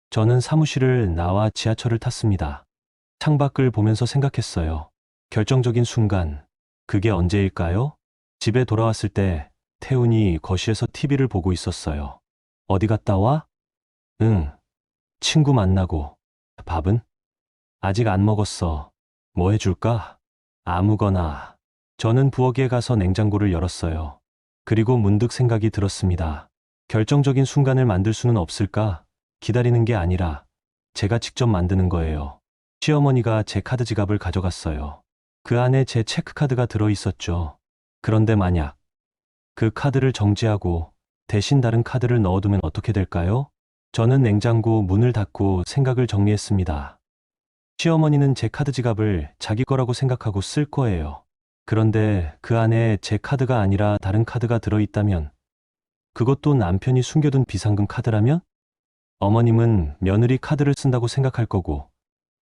Speaker 2: 저는 사무실을 나와 지하철을 탔습니다. 창밖을 보면서 생각했어요. 결정적인 순간. 그게 언제일까요? 집에 돌아왔을 때 태훈이 거실에서 TV를 보고 있었어요. 어디 갔다 와? 응. 친구 만나고. 밥은? 아직 안 먹었어. 뭐 해줄까? 아무거나. 저는 부엌에 가서 냉장고를 열었어요. 그리고 문득 생각이 들었습니다. 결정적인 순간을 만들 수는 없을까? 기다리는 게 아니라 제가 직접 만드는 거예요. 시어머니가 제 카드 지갑을 가져갔어요. 그 안에 제 체크카드가 들어있었죠. 그런데 만약 그 카드를 정지하고 대신 다른 카드를 넣어두면 어떻게 될까요? 저는 냉장고 문을 닫고 생각을 정리했습니다. 시어머니는 제 카드 지갑을 자기 거라고 생각하고 쓸 거예요. 그런데 그 안에 제 카드가 아니라 다른 카드가 들어있다면, 그것도 남편이 숨겨둔 비상금 카드라면? 어머님은 며느리 카드를 쓴다고 생각할 거고,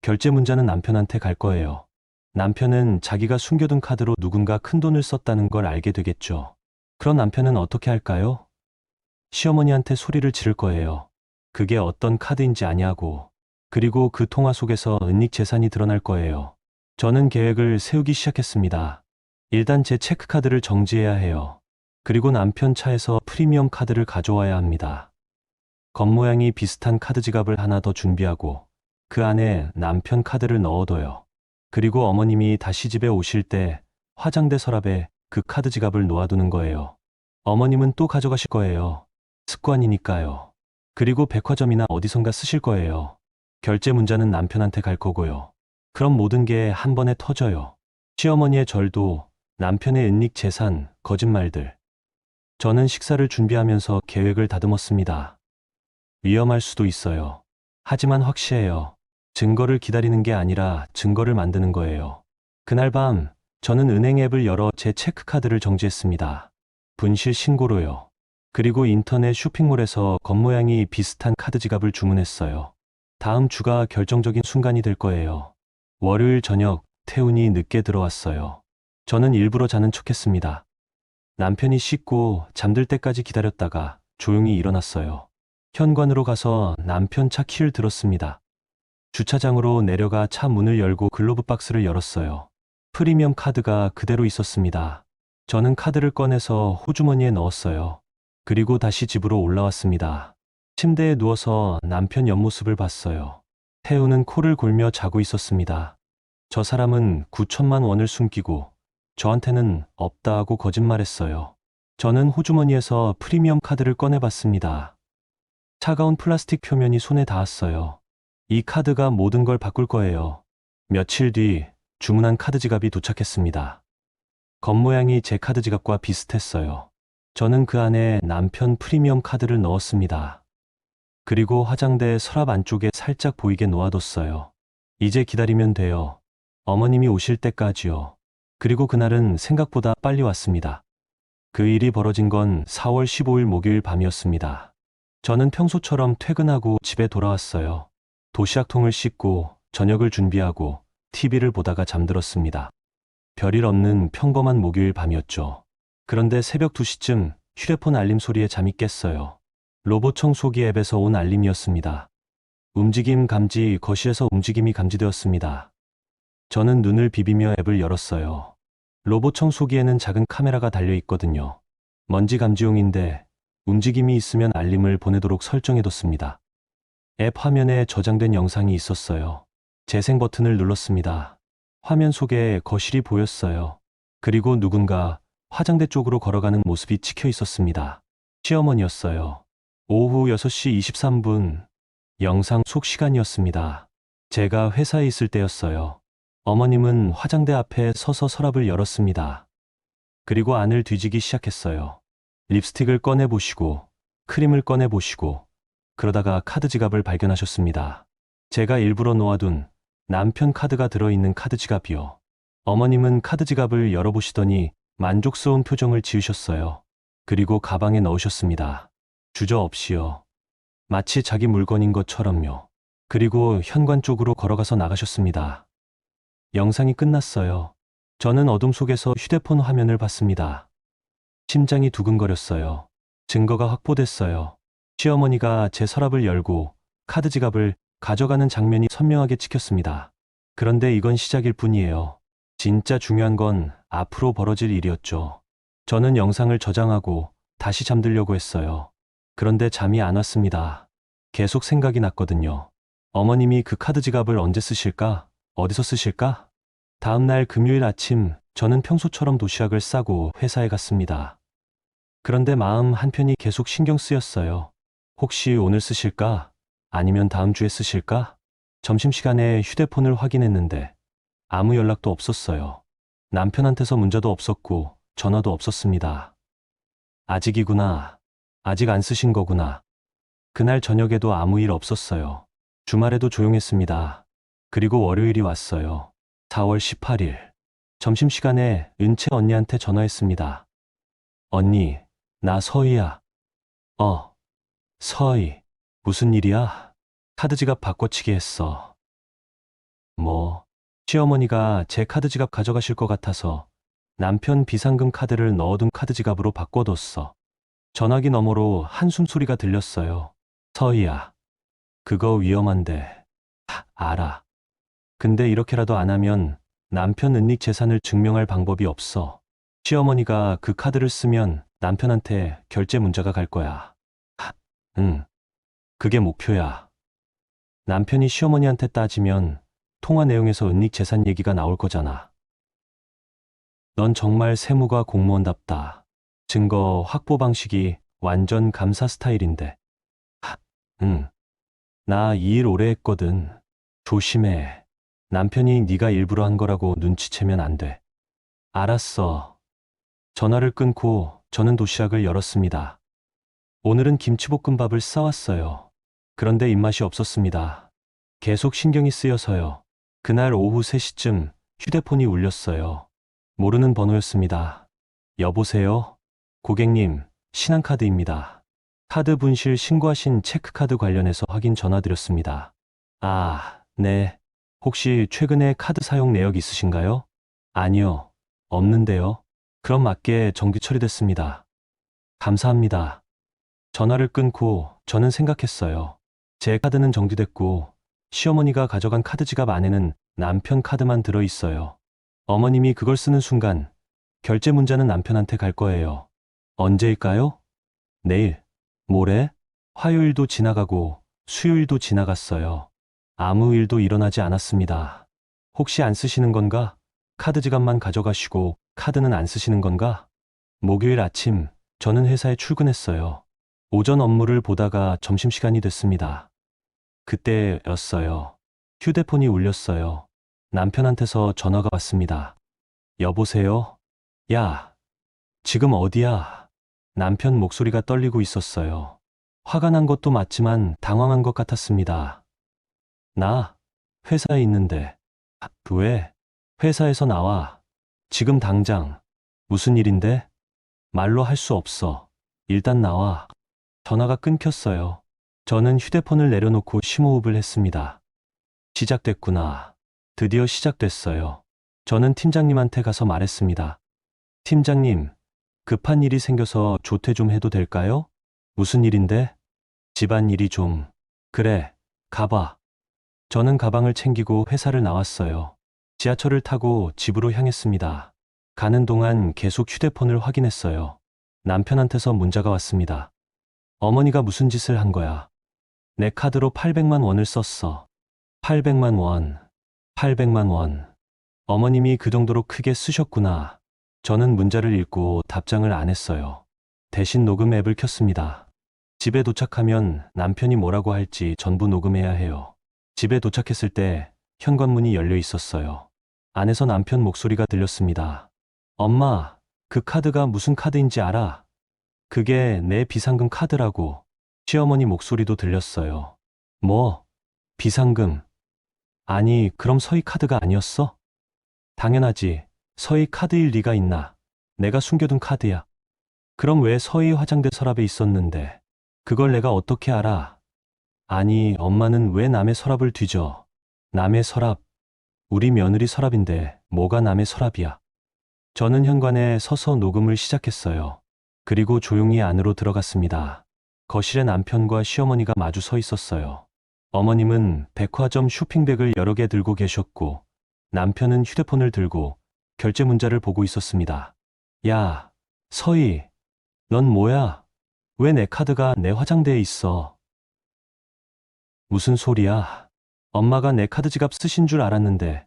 Speaker 2: 결제 문자는 남편한테 갈 거예요. 남편은 자기가 숨겨둔 카드로 누군가 큰돈을 썼다는 걸 알게 되겠죠. 그럼 남편은 어떻게 할까요? 시어머니한테 소리를 지를 거예요. 그게 어떤 카드인지 아냐고. 그리고 그 통화 속에서 은닉 재산이 드러날 거예요. 저는 계획을 세우기 시작했습니다. 일단 제 체크카드를 정지해야 해요. 그리고 남편 차에서 프리미엄 카드를 가져와야 합니다. 겉모양이 비슷한 카드 지갑을 하나 더 준비하고 그 안에 남편 카드를 넣어둬요. 그리고 어머님이 다시 집에 오실 때 화장대 서랍에 그 카드 지갑을 놓아두는 거예요. 어머님은 또 가져가실 거예요. 습관이니까요. 그리고 백화점이나 어디선가 쓰실 거예요. 결제 문자는 남편한테 갈 거고요. 그럼 모든 게 한 번에 터져요. 시어머니의 절도, 남편의 은닉 재산, 거짓말들. 저는 식사를 준비하면서 계획을 다듬었습니다. 위험할 수도 있어요. 하지만 확실해요. 증거를 기다리는 게 아니라 증거를 만드는 거예요. 그날 밤, 저는 은행 앱을 열어 제 체크카드를 정지했습니다. 분실 신고로요. 그리고 인터넷 쇼핑몰에서 겉모양이 비슷한 카드 지갑을 주문했어요. 다음 주가 결정적인 순간이 될 거예요. 월요일 저녁, 태훈이 늦게 들어왔어요. 저는 일부러 자는 척했습니다. 남편이 씻고 잠들 때까지 기다렸다가 조용히 일어났어요. 현관으로 가서 남편 차 키를 들었습니다. 주차장으로 내려가 차 문을 열고 글로브 박스를 열었어요. 프리미엄 카드가 그대로 있었습니다. 저는 카드를 꺼내서 호주머니에 넣었어요. 그리고 다시 집으로 올라왔습니다. 침대에 누워서 남편 옆모습을 봤어요. 태우는 코를 골며 자고 있었습니다. 저 사람은 9천만 원을 숨기고 저한테는 없다 하고 거짓말했어요. 저는 호주머니에서 프리미엄 카드를 꺼내봤습니다. 차가운 플라스틱 표면이 손에 닿았어요. 이 카드가 모든 걸 바꿀 거예요. 며칠 뒤 주문한 카드 지갑이 도착했습니다. 겉모양이 제 카드 지갑과 비슷했어요. 저는 그 안에 남편 프리미엄 카드를 넣었습니다. 그리고 화장대 서랍 안쪽에 살짝 보이게 놓아뒀어요. 이제 기다리면 돼요. 어머님이 오실 때까지요. 그리고 그날은 생각보다 빨리 왔습니다. 그 일이 벌어진 건 4월 15일 목요일 밤이었습니다. 저는 평소처럼 퇴근하고 집에 돌아왔어요. 도시락통을 씻고 저녁을 준비하고 TV를 보다가 잠들었습니다. 별일 없는 평범한 목요일 밤이었죠. 그런데 새벽 2시쯤 휴대폰 알림 소리에 잠이 깼어요. 로봇 청소기 앱에서 온 알림이었습니다. 움직임 감지, 거실에서 움직임이 감지되었습니다. 저는 눈을 비비며 앱을 열었어요. 로봇 청소기에는 작은 카메라가 달려 있거든요. 먼지 감지용인데 움직임이 있으면 알림을 보내도록 설정해뒀습니다. 앱 화면에 저장된 영상이 있었어요. 재생 버튼을 눌렀습니다. 화면 속에 거실이 보였어요. 그리고 누군가 화장대 쪽으로 걸어가는 모습이 찍혀 있었습니다. 시어머니였어요. 오후 6시 23분, 영상 속 시간이었습니다. 제가 회사에 있을 때였어요. 어머님은 화장대 앞에 서서 서랍을 열었습니다. 그리고 안을 뒤지기 시작했어요. 립스틱을 꺼내보시고, 크림을 꺼내보시고, 그러다가 카드 지갑을 발견하셨습니다. 제가 일부러 놓아둔 남편 카드가 들어있는 카드 지갑이요. 어머님은 카드 지갑을 열어보시더니 만족스러운 표정을 지으셨어요. 그리고 가방에 넣으셨습니다. 주저없이요. 마치 자기 물건인 것처럼요. 그리고 현관 쪽으로 걸어가서 나가셨습니다. 영상이 끝났어요. 저는 어둠 속에서 휴대폰 화면을 봤습니다. 심장이 두근거렸어요. 증거가 확보됐어요. 시어머니가 제 서랍을 열고 카드 지갑을 가져가는 장면이 선명하게 찍혔습니다. 그런데 이건 시작일 뿐이에요. 진짜 중요한 건 앞으로 벌어질 일이었죠. 저는 영상을 저장하고 다시 잠들려고 했어요. 그런데 잠이 안 왔습니다. 계속 생각이 났거든요. 어머님이 그 카드 지갑을 언제 쓰실까? 어디서 쓰실까? 다음 날 금요일 아침, 저는 평소처럼 도시락을 싸고 회사에 갔습니다. 그런데 마음 한편이 계속 신경 쓰였어요. 혹시 오늘 쓰실까? 아니면 다음 주에 쓰실까? 점심시간에 휴대폰을 확인했는데 아무 연락도 없었어요. 남편한테서 문자도 없었고 전화도 없었습니다. 아직이구나. 아직 안 쓰신 거구나. 그날 저녁에도 아무 일 없었어요. 주말에도 조용했습니다. 그리고 월요일이 왔어요. 4월 18일. 점심시간에 은채 언니한테 전화했습니다. 언니, 나 서희야. 서희. 무슨 일이야? 카드 지갑 바꿔치기 했어. 뭐? 시어머니가 제 카드 지갑 가져가실 것 같아서 남편 비상금 카드를 넣어둔 카드 지갑으로 바꿔뒀어. 전화기 너머로 한숨 소리가 들렸어요. 서희야, 그거 위험한데. 알아. 근데 이렇게라도 안 하면 남편 은닉 재산을 증명할 방법이 없어. 시어머니가 그 카드를 쓰면 남편한테 결제 문자가 갈 거야. 응. 그게 목표야. 남편이 시어머니한테 따지면 통화 내용에서 은닉 재산 얘기가 나올 거잖아. 넌 정말 세무가 공무원답다. 증거 확보 방식이 완전 감사 스타일인데. 응. 나 이 일 오래 했거든. 조심해. 남편이 네가 일부러 한 거라고 눈치채면 안 돼. 알았어. 전화를 끊고 저는 도시락을 열었습니다. 오늘은 김치볶음밥을 싸왔어요. 그런데 입맛이 없었습니다. 계속 신경이 쓰여서요. 그날 오후 3시쯤 휴대폰이 울렸어요. 모르는 번호였습니다. 여보세요? 고객님, 신한카드입니다. 카드 분실 신고하신 체크카드 관련해서 확인 전화드렸습니다. 네. 혹시 최근에 카드 사용 내역 있으신가요? 아니요. 없는데요. 그럼 맞게 정기 처리됐습니다. 감사합니다. 전화를 끊고 저는 생각했어요. 제 카드는 정지됐고 시어머니가 가져간 카드 지갑 안에는 남편 카드만 들어 있어요. 어머님이 그걸 쓰는 순간 결제 문자는 남편한테 갈 거예요. 언제일까요? 내일, 모레, 화요일도 지나가고 수요일도 지나갔어요. 아무 일도 일어나지 않았습니다. 혹시 안 쓰시는 건가? 카드 지갑만 가져가시고 카드는 안 쓰시는 건가? 목요일 아침, 저는 회사에 출근했어요. 오전 업무를 보다가 점심시간이 됐습니다. 그때였어요. 휴대폰이 울렸어요. 남편한테서 전화가 왔습니다. 여보세요? 야, 지금 어디야? 남편 목소리가 떨리고 있었어요. 화가 난 것도 맞지만 당황한 것 같았습니다. 나 회사에 있는데. 왜? 회사에서 나와. 지금 당장. 무슨 일인데? 말로 할 수 없어. 일단 나와. 전화가 끊겼어요. 저는 휴대폰을 내려놓고 심호흡을 했습니다. 시작됐구나. 드디어 시작됐어요. 저는 팀장님한테 가서 말했습니다. 팀장님, 급한 일이 생겨서 조퇴 좀 해도 될까요? 무슨 일인데? 집안일이 좀. 그래, 가봐. 저는 가방을 챙기고 회사를 나왔어요. 지하철을 타고 집으로 향했습니다. 가는 동안 계속 휴대폰을 확인했어요. 남편한테서 문자가 왔습니다. 어머니가 무슨 짓을 한 거야? 내 카드로 800만 원을 썼어. 800만 원. 800만 원. 어머님이 그 정도로 크게 쓰셨구나. 저는 문자를 읽고 답장을 안 했어요. 대신 녹음 앱을 켰습니다. 집에 도착하면 남편이 뭐라고 할지 전부 녹음해야 해요. 집에 도착했을 때 현관문이 열려 있었어요. 안에서 남편 목소리가 들렸습니다. 엄마, 그 카드가 무슨 카드인지 알아? 그게 내 비상금 카드라고. 시어머니 목소리도 들렸어요. 뭐? 비상금? 아니, 그럼 서희 카드가 아니었어? 당연하지. 서희 카드일 리가 있나? 내가 숨겨둔 카드야. 그럼 왜 서희 화장대 서랍에 있었는데? 그걸 내가 어떻게 알아? 아니, 엄마는 왜 남의 서랍을 뒤져? 남의 서랍? 우리 며느리 서랍인데 뭐가 남의 서랍이야? 저는 현관에 서서 녹음을 시작했어요. 그리고 조용히 안으로 들어갔습니다. 거실에 남편과 시어머니가 마주 서 있었어요. 어머님은 백화점 쇼핑백을 여러 개 들고 계셨고, 남편은 휴대폰을 들고 결제 문자를 보고 있었습니다. 야, 서희, 넌 뭐야? 왜 내 카드가 내 화장대에 있어? 무슨 소리야? 엄마가 내 카드 지갑 쓰신 줄 알았는데,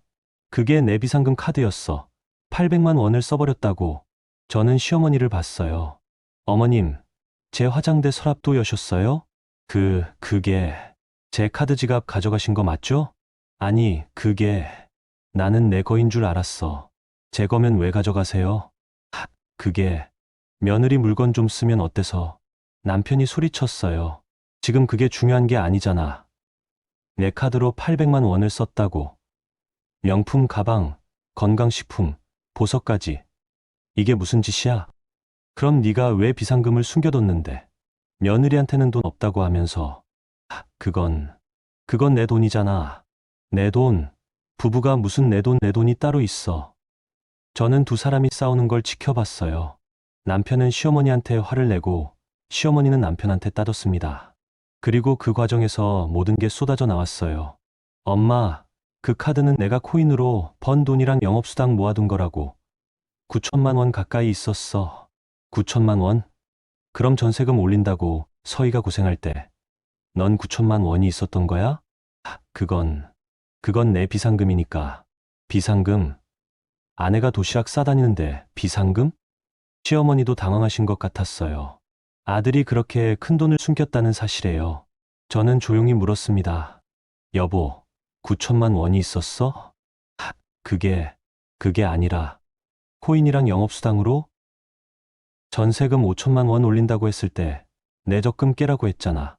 Speaker 2: 그게 내 비상금 카드였어. 800만 원을 써버렸다고. 저는 시어머니를 봤어요. 어머님, 제 화장대 서랍도 여셨어요? 그게, 제 카드 지갑 가져가신 거 맞죠? 아니, 나는 내 거인 줄 알았어. 제 거면 왜 가져가세요? 그게, 며느리 물건 좀 쓰면 어때서? 남편이 소리쳤어요. 지금 그게 중요한 게 아니잖아. 내 카드로 800만 원을 썼다고. 명품 가방, 건강식품, 보석까지. 이게 무슨 짓이야? 그럼 네가 왜 비상금을 숨겨뒀는데? 며느리한테는 돈 없다고 하면서. 그건 내 돈이잖아. 내 돈. 부부가 무슨 내 돈이 따로 있어. 저는 두 사람이 싸우는 걸 지켜봤어요. 남편은 시어머니한테 화를 내고 시어머니는 남편한테 따졌습니다. 그리고 그 과정에서 모든 게 쏟아져 나왔어요. 엄마, 그 카드는 내가 코인으로 번 돈이랑 영업수당 모아둔 거라고. 9천만 원 가까이 있었어. 9천만 원? 그럼 전세금 올린다고 서희가 고생할 때 넌 9천만 원이 있었던 거야? 그건 내 비상금이니까. 비상금? 아내가 도시락 싸다니는데 비상금? 시어머니도 당황하신 것 같았어요. 아들이 그렇게 큰 돈을 숨겼다는 사실에요. 저는 조용히 물었습니다. 여보, 9천만 원이 있었어? 그게 아니라 코인이랑 영업수당으로? 전세금 5천만 원 올린다고 했을 때 내 적금 깨라고 했잖아.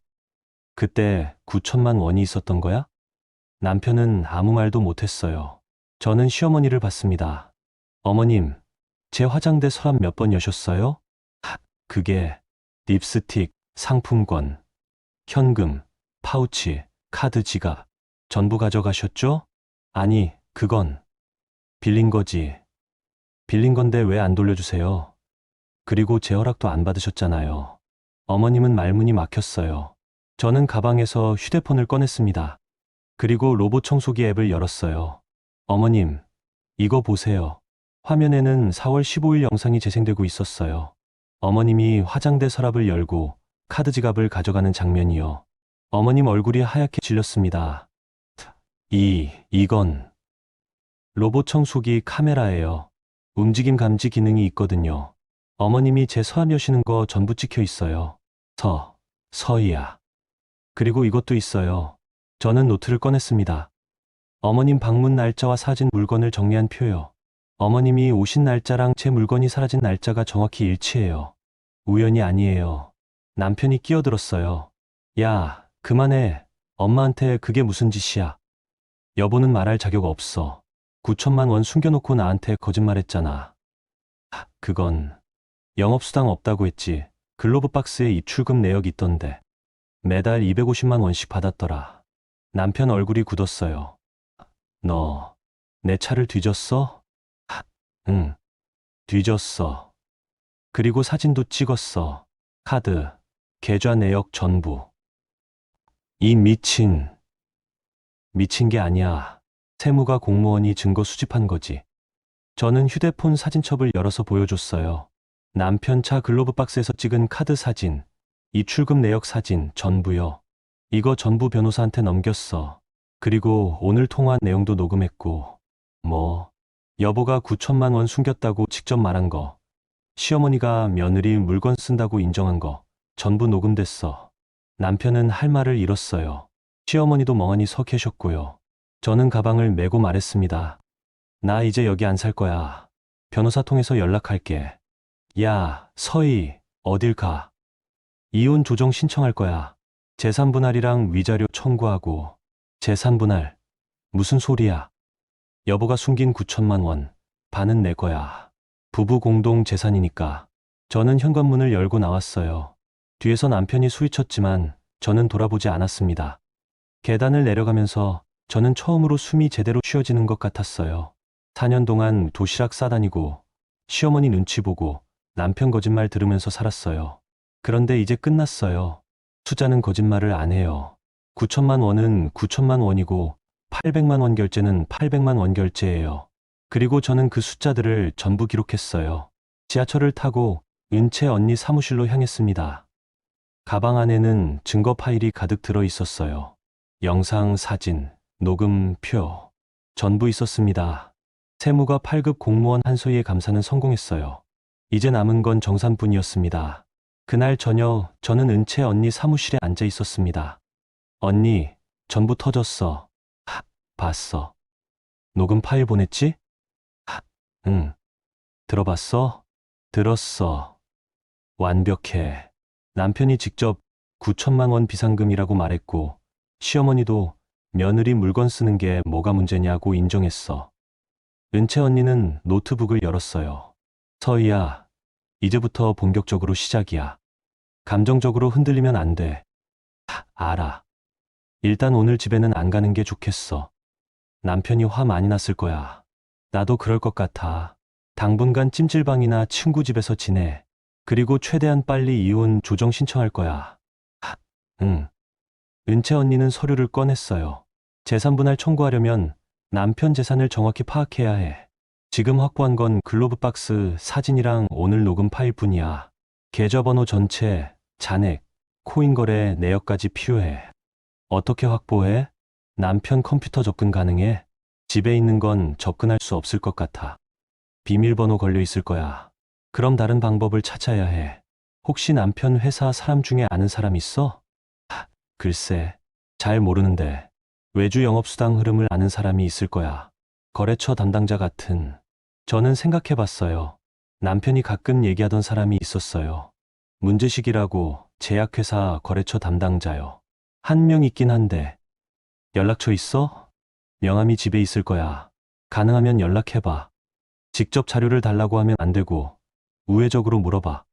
Speaker 2: 그때 9천만 원이 있었던 거야? 남편은 아무 말도 못했어요. 저는 시어머니를 봤습니다. 어머님, 제 화장대 서랍 몇 번 여셨어요? 그게 립스틱, 상품권, 현금, 파우치, 카드 지갑 전부 가져가셨죠? 아니, 그건 빌린 거지. 빌린 건데 왜 안 돌려주세요? 그리고 제 허락도 안 받으셨잖아요. 어머님은 말문이 막혔어요. 저는 가방에서 휴대폰을 꺼냈습니다. 그리고 로봇 청소기 앱을 열었어요. 어머님, 이거 보세요. 화면에는 4월 15일 영상이 재생되고 있었어요. 어머님이 화장대 서랍을 열고 카드 지갑을 가져가는 장면이요. 어머님 얼굴이 하얗게 질렸습니다. 이건 로봇 청소기 카메라예요. 움직임 감지 기능이 있거든요. 어머님이 제 서랍 여시는 거 전부 찍혀 있어요. 서희야. 그리고 이것도 있어요. 저는 노트를 꺼냈습니다. 어머님 방문 날짜와 사진 물건을 정리한 표요. 어머님이 오신 날짜랑 제 물건이 사라진 날짜가 정확히 일치해요. 우연이 아니에요. 남편이 끼어들었어요. 야, 그만해. 엄마한테 그게 무슨 짓이야. 여보는 말할 자격 없어. 9천만 원 숨겨놓고 나한테 거짓말했잖아. 그건 영업수당 없다고 했지. 글로브 박스에 입출금 내역 있던데. 매달 250만 원씩 받았더라. 남편 얼굴이 굳었어요. 너 내 차를 뒤졌어? 응, 뒤졌어. 그리고 사진도 찍었어. 카드, 계좌 내역 전부. 이 미친 게 아니야. 세무가 공무원이 증거 수집한 거지. 저는 휴대폰 사진첩을 열어서 보여줬어요. 남편 차 글로브 박스에서 찍은 카드 사진, 입출금 내역 사진 전부요. 이거 전부 변호사한테 넘겼어. 그리고 오늘 통화 내용도 녹음했고, 여보가 9천만 원 숨겼다고 직접 말한 거, 시어머니가 며느리 물건 쓴다고 인정한 거, 전부 녹음됐어. 남편은 할 말을 잃었어요. 시어머니도 멍하니 서 계셨고요. 저는 가방을 메고 말했습니다. 나 이제 여기 안 살 거야. 변호사 통해서 연락할게. 야, 서희, 어딜 가? 이혼 조정 신청할 거야. 재산분할이랑 위자료 청구하고. 재산분할? 무슨 소리야? 여보가 숨긴 9천만 원, 반은 내 거야. 부부 공동 재산이니까. 저는 현관문을 열고 나왔어요. 뒤에서 남편이 소리쳤지만 저는 돌아보지 않았습니다. 계단을 내려가면서 저는 처음으로 숨이 제대로 쉬어지는 것 같았어요. 4년 동안 도시락 싸다니고 시어머니 눈치 보고 남편 거짓말 들으면서 살았어요. 그런데 이제 끝났어요. 숫자는 거짓말을 안 해요. 9천만 원은 9천만 원이고 800만 원 결제는 800만 원 결제예요. 그리고 저는 그 숫자들을 전부 기록했어요. 지하철을 타고 은채 언니 사무실로 향했습니다. 가방 안에는 증거 파일이 가득 들어 있었어요. 영상, 사진, 녹음, 표, 전부 있었습니다. 세무가 8급 공무원 한소희의 감사는 성공했어요. 이제 남은 건 정산뿐이었습니다. 그날 저녁 저는 은채 언니 사무실에 앉아 있었습니다. 언니, 전부 터졌어. 봤어. 녹음 파일 보냈지? 응. 들어봤어? 들었어. 완벽해. 남편이 직접 9천만 원 비상금이라고 말했고 시어머니도 며느리 물건 쓰는 게 뭐가 문제냐고 인정했어. 은채 언니는 노트북을 열었어요. 서희야, 이제부터 본격적으로 시작이야. 감정적으로 흔들리면 안 돼. 알아. 일단 오늘 집에는 안 가는 게 좋겠어. 남편이 화 많이 났을 거야. 나도 그럴 것 같아. 당분간 찜질방이나 친구 집에서 지내. 그리고 최대한 빨리 이혼 조정 신청할 거야. 응. 은채 언니는 서류를 꺼냈어요. 재산분할 청구하려면 남편 재산을 정확히 파악해야 해. 지금 확보한 건 글로브 박스 사진이랑 오늘 녹음 파일뿐이야. 계좌번호 전체, 잔액, 코인 거래 내역까지 필요해. 어떻게 확보해? 남편 컴퓨터 접근 가능해? 집에 있는 건 접근할 수 없을 것 같아. 비밀번호 걸려 있을 거야. 그럼 다른 방법을 찾아야 해. 혹시 남편 회사 사람 중에 아는 사람 있어? 글쎄, 잘 모르는데 외주 영업수당 흐름을 아는 사람이 있을 거야. 거래처 담당자 같은. 저는 생각해 봤어요. 남편이 가끔 얘기하던 사람이 있었어요. 문제식이라고 제약회사 거래처 담당자요. 한 명 있긴 한데. 연락처 있어? 명함이 집에 있을 거야. 가능하면 연락해봐. 직접 자료를 달라고 하면 안 되고 우회적으로 물어봐.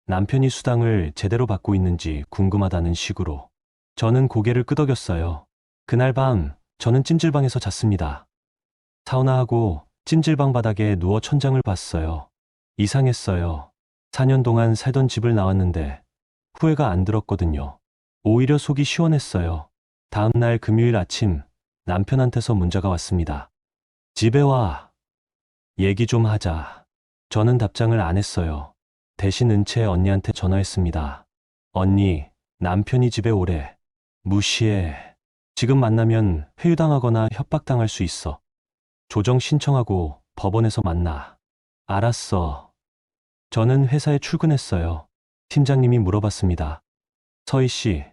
Speaker 2: 남편이 수당을 제대로 받고 있는지 궁금하다는 식으로. 저는 고개를 끄덕였어요. 그날 밤 저는 찜질방에서 잤습니다. 사우나하고 찜질방 바닥에 누워 천장을 봤어요. 이상했어요. 4년 동안 살던 집을 나왔는데 후회가 안 들었거든요. 오히려 속이 시원했어요. 다음 날 금요일 아침 남편한테서 문자가 왔습니다. 집에 와. 얘기 좀 하자. 저는 답장을 안 했어요. 대신 은채 언니한테 전화했습니다. 언니, 남편이 집에 오래. 무시해. 지금 만나면 회유당하거나 협박당할 수 있어. 조정 신청하고 법원에서 만나. 알았어. 저는 회사에 출근했어요. 팀장님이 물어봤습니다. 서희 씨,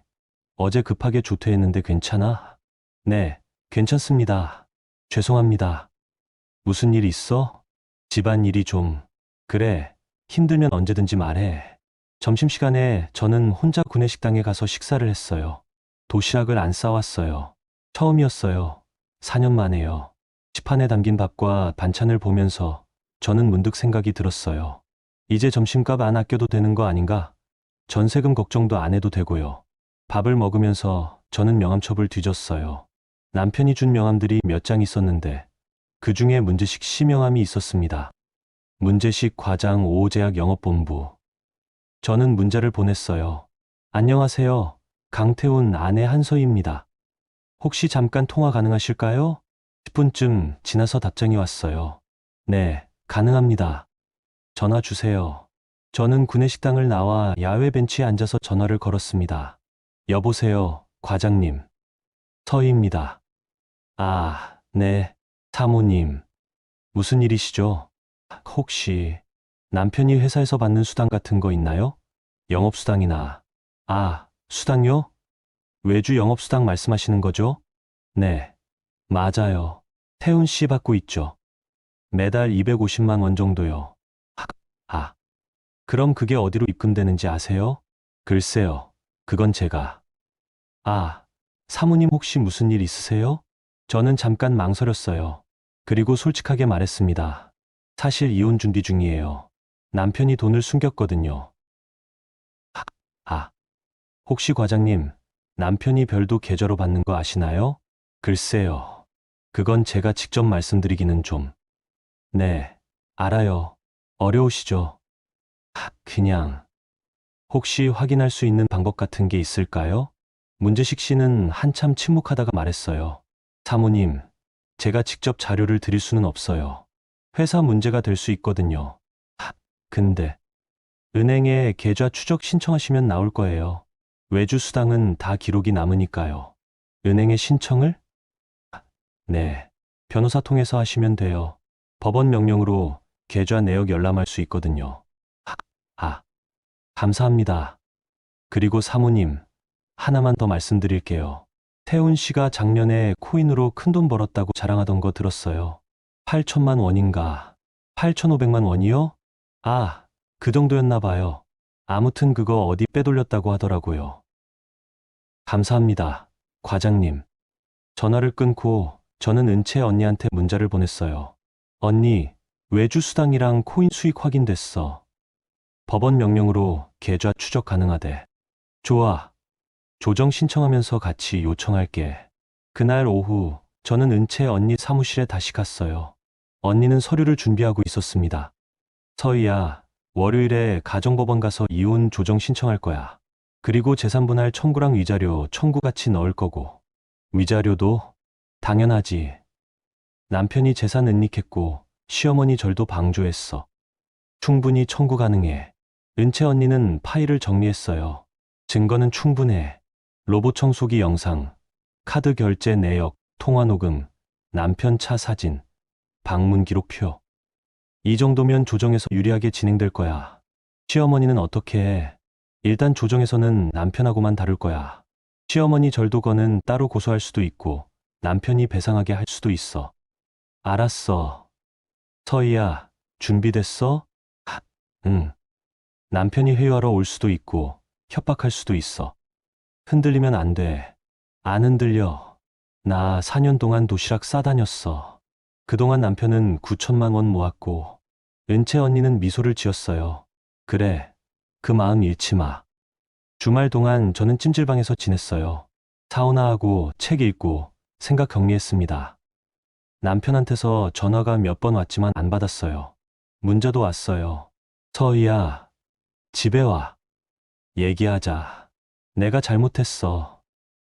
Speaker 2: 어제 급하게 조퇴했는데 괜찮아? 네, 괜찮습니다. 죄송합니다. 무슨 일 있어? 집안일이 좀. 그래, 힘들면 언제든지 말해. 점심시간에 저는 혼자 구내식당에 가서 식사를 했어요. 도시락을 안 싸왔어요. 처음이었어요. 4년 만에요. 식판에 담긴 밥과 반찬을 보면서 저는 문득 생각이 들었어요. 이제 점심값 안 아껴도 되는 거 아닌가? 전세금 걱정도 안 해도 되고요. 밥을 먹으면서 저는 명함첩을 뒤졌어요. 남편이 준 명함들이 몇 장 있었는데 그 중에 문제식 시명함이 있었습니다. 문제식 과장 5제약 영업본부. 저는 문자를 보냈어요. 안녕하세요. 강태훈 아내 한서희입니다. 혹시 잠깐 통화 가능하실까요? 10분쯤 지나서 답장이 왔어요. 네, 가능합니다. 전화 주세요. 저는 구내식당을 나와 야외 벤치에 앉아서 전화를 걸었습니다. 여보세요, 과장님. 서희입니다. 아, 네, 사모님. 무슨 일이시죠? 혹시 남편이 회사에서 받는 수당 같은 거 있나요? 영업수당이나. 아, 수당요? 외주 영업수당 말씀하시는 거죠? 네, 맞아요. 태훈 씨 받고 있죠. 매달 250만 원 정도요. 아, 그럼 그게 어디로 입금되는지 아세요? 글쎄요, 그건 제가. 아, 사모님 혹시 무슨 일 있으세요? 저는 잠깐 망설였어요. 그리고 솔직하게 말했습니다. 사실 이혼 준비 중이에요. 남편이 돈을 숨겼거든요. 아, 혹시 과장님, 남편이 별도 계좌로 받는 거 아시나요? 글쎄요. 그건 제가 직접 말씀드리기는 좀. 네, 알아요. 어려우시죠? 그냥. 혹시 확인할 수 있는 방법 같은 게 있을까요? 문제식 씨는 한참 침묵하다가 말했어요. 사모님, 제가 직접 자료를 드릴 수는 없어요. 회사 문제가 될 수 있거든요. 근데 은행에 계좌 추적 신청하시면 나올 거예요. 외주 수당은 다 기록이 남으니까요. 은행에 신청을? 네. 변호사 통해서 하시면 돼요. 법원 명령으로 계좌 내역 열람할 수 있거든요. 아, 감사합니다. 그리고 사모님, 하나만 더 말씀드릴게요. 태훈 씨가 작년에 코인으로 큰돈 벌었다고 자랑하던 거 들었어요. 8천만 원인가? 8,500만 원이요? 아, 그 정도였나 봐요. 아무튼 그거 어디 빼돌렸다고 하더라고요. 감사합니다, 과장님. 전화를 끊고 저는 은채 언니한테 문자를 보냈어요. 언니, 외주 수당이랑 코인 수익 확인됐어. 법원 명령으로 계좌 추적 가능하대. 좋아. 조정 신청하면서 같이 요청할게. 그날 오후 저는 은채 언니 사무실에 다시 갔어요. 언니는 서류를 준비하고 있었습니다. 서희야, 월요일에 가정법원 가서 이혼 조정 신청할 거야. 그리고 재산분할 청구랑 위자료 청구 같이 넣을 거고. 위자료도? 당연하지. 남편이 재산 은닉했고 시어머니 절도 방조했어. 충분히 청구 가능해. 은채 언니는 파일을 정리했어요. 증거는 충분해. 로봇 청소기 영상, 카드 결제 내역, 통화 녹음, 남편 차 사진, 방문 기록표. 이 정도면 조정에서 유리하게 진행될 거야. 시어머니는 어떻게 해? 일단 조정에서는 남편하고만 다룰 거야. 시어머니 절도건은 따로 고소할 수도 있고 남편이 배상하게 할 수도 있어. 알았어. 서희야, 준비됐어? 응. 남편이 회유하러 올 수도 있고 협박할 수도 있어. 흔들리면 안 돼. 안 흔들려. 나 4년 동안 도시락 싸다녔어. 그동안 남편은 9천만 원 모았고 은채 언니는 미소를 지었어요. 그래, 그 마음 잃지 마. 주말 동안 저는 찜질방에서 지냈어요. 사우나하고 책 읽고 생각 정리했습니다. 남편한테서 전화가 몇 번 왔지만 안 받았어요. 문자도 왔어요. 서희야, 집에 와. 얘기하자. 내가 잘못했어.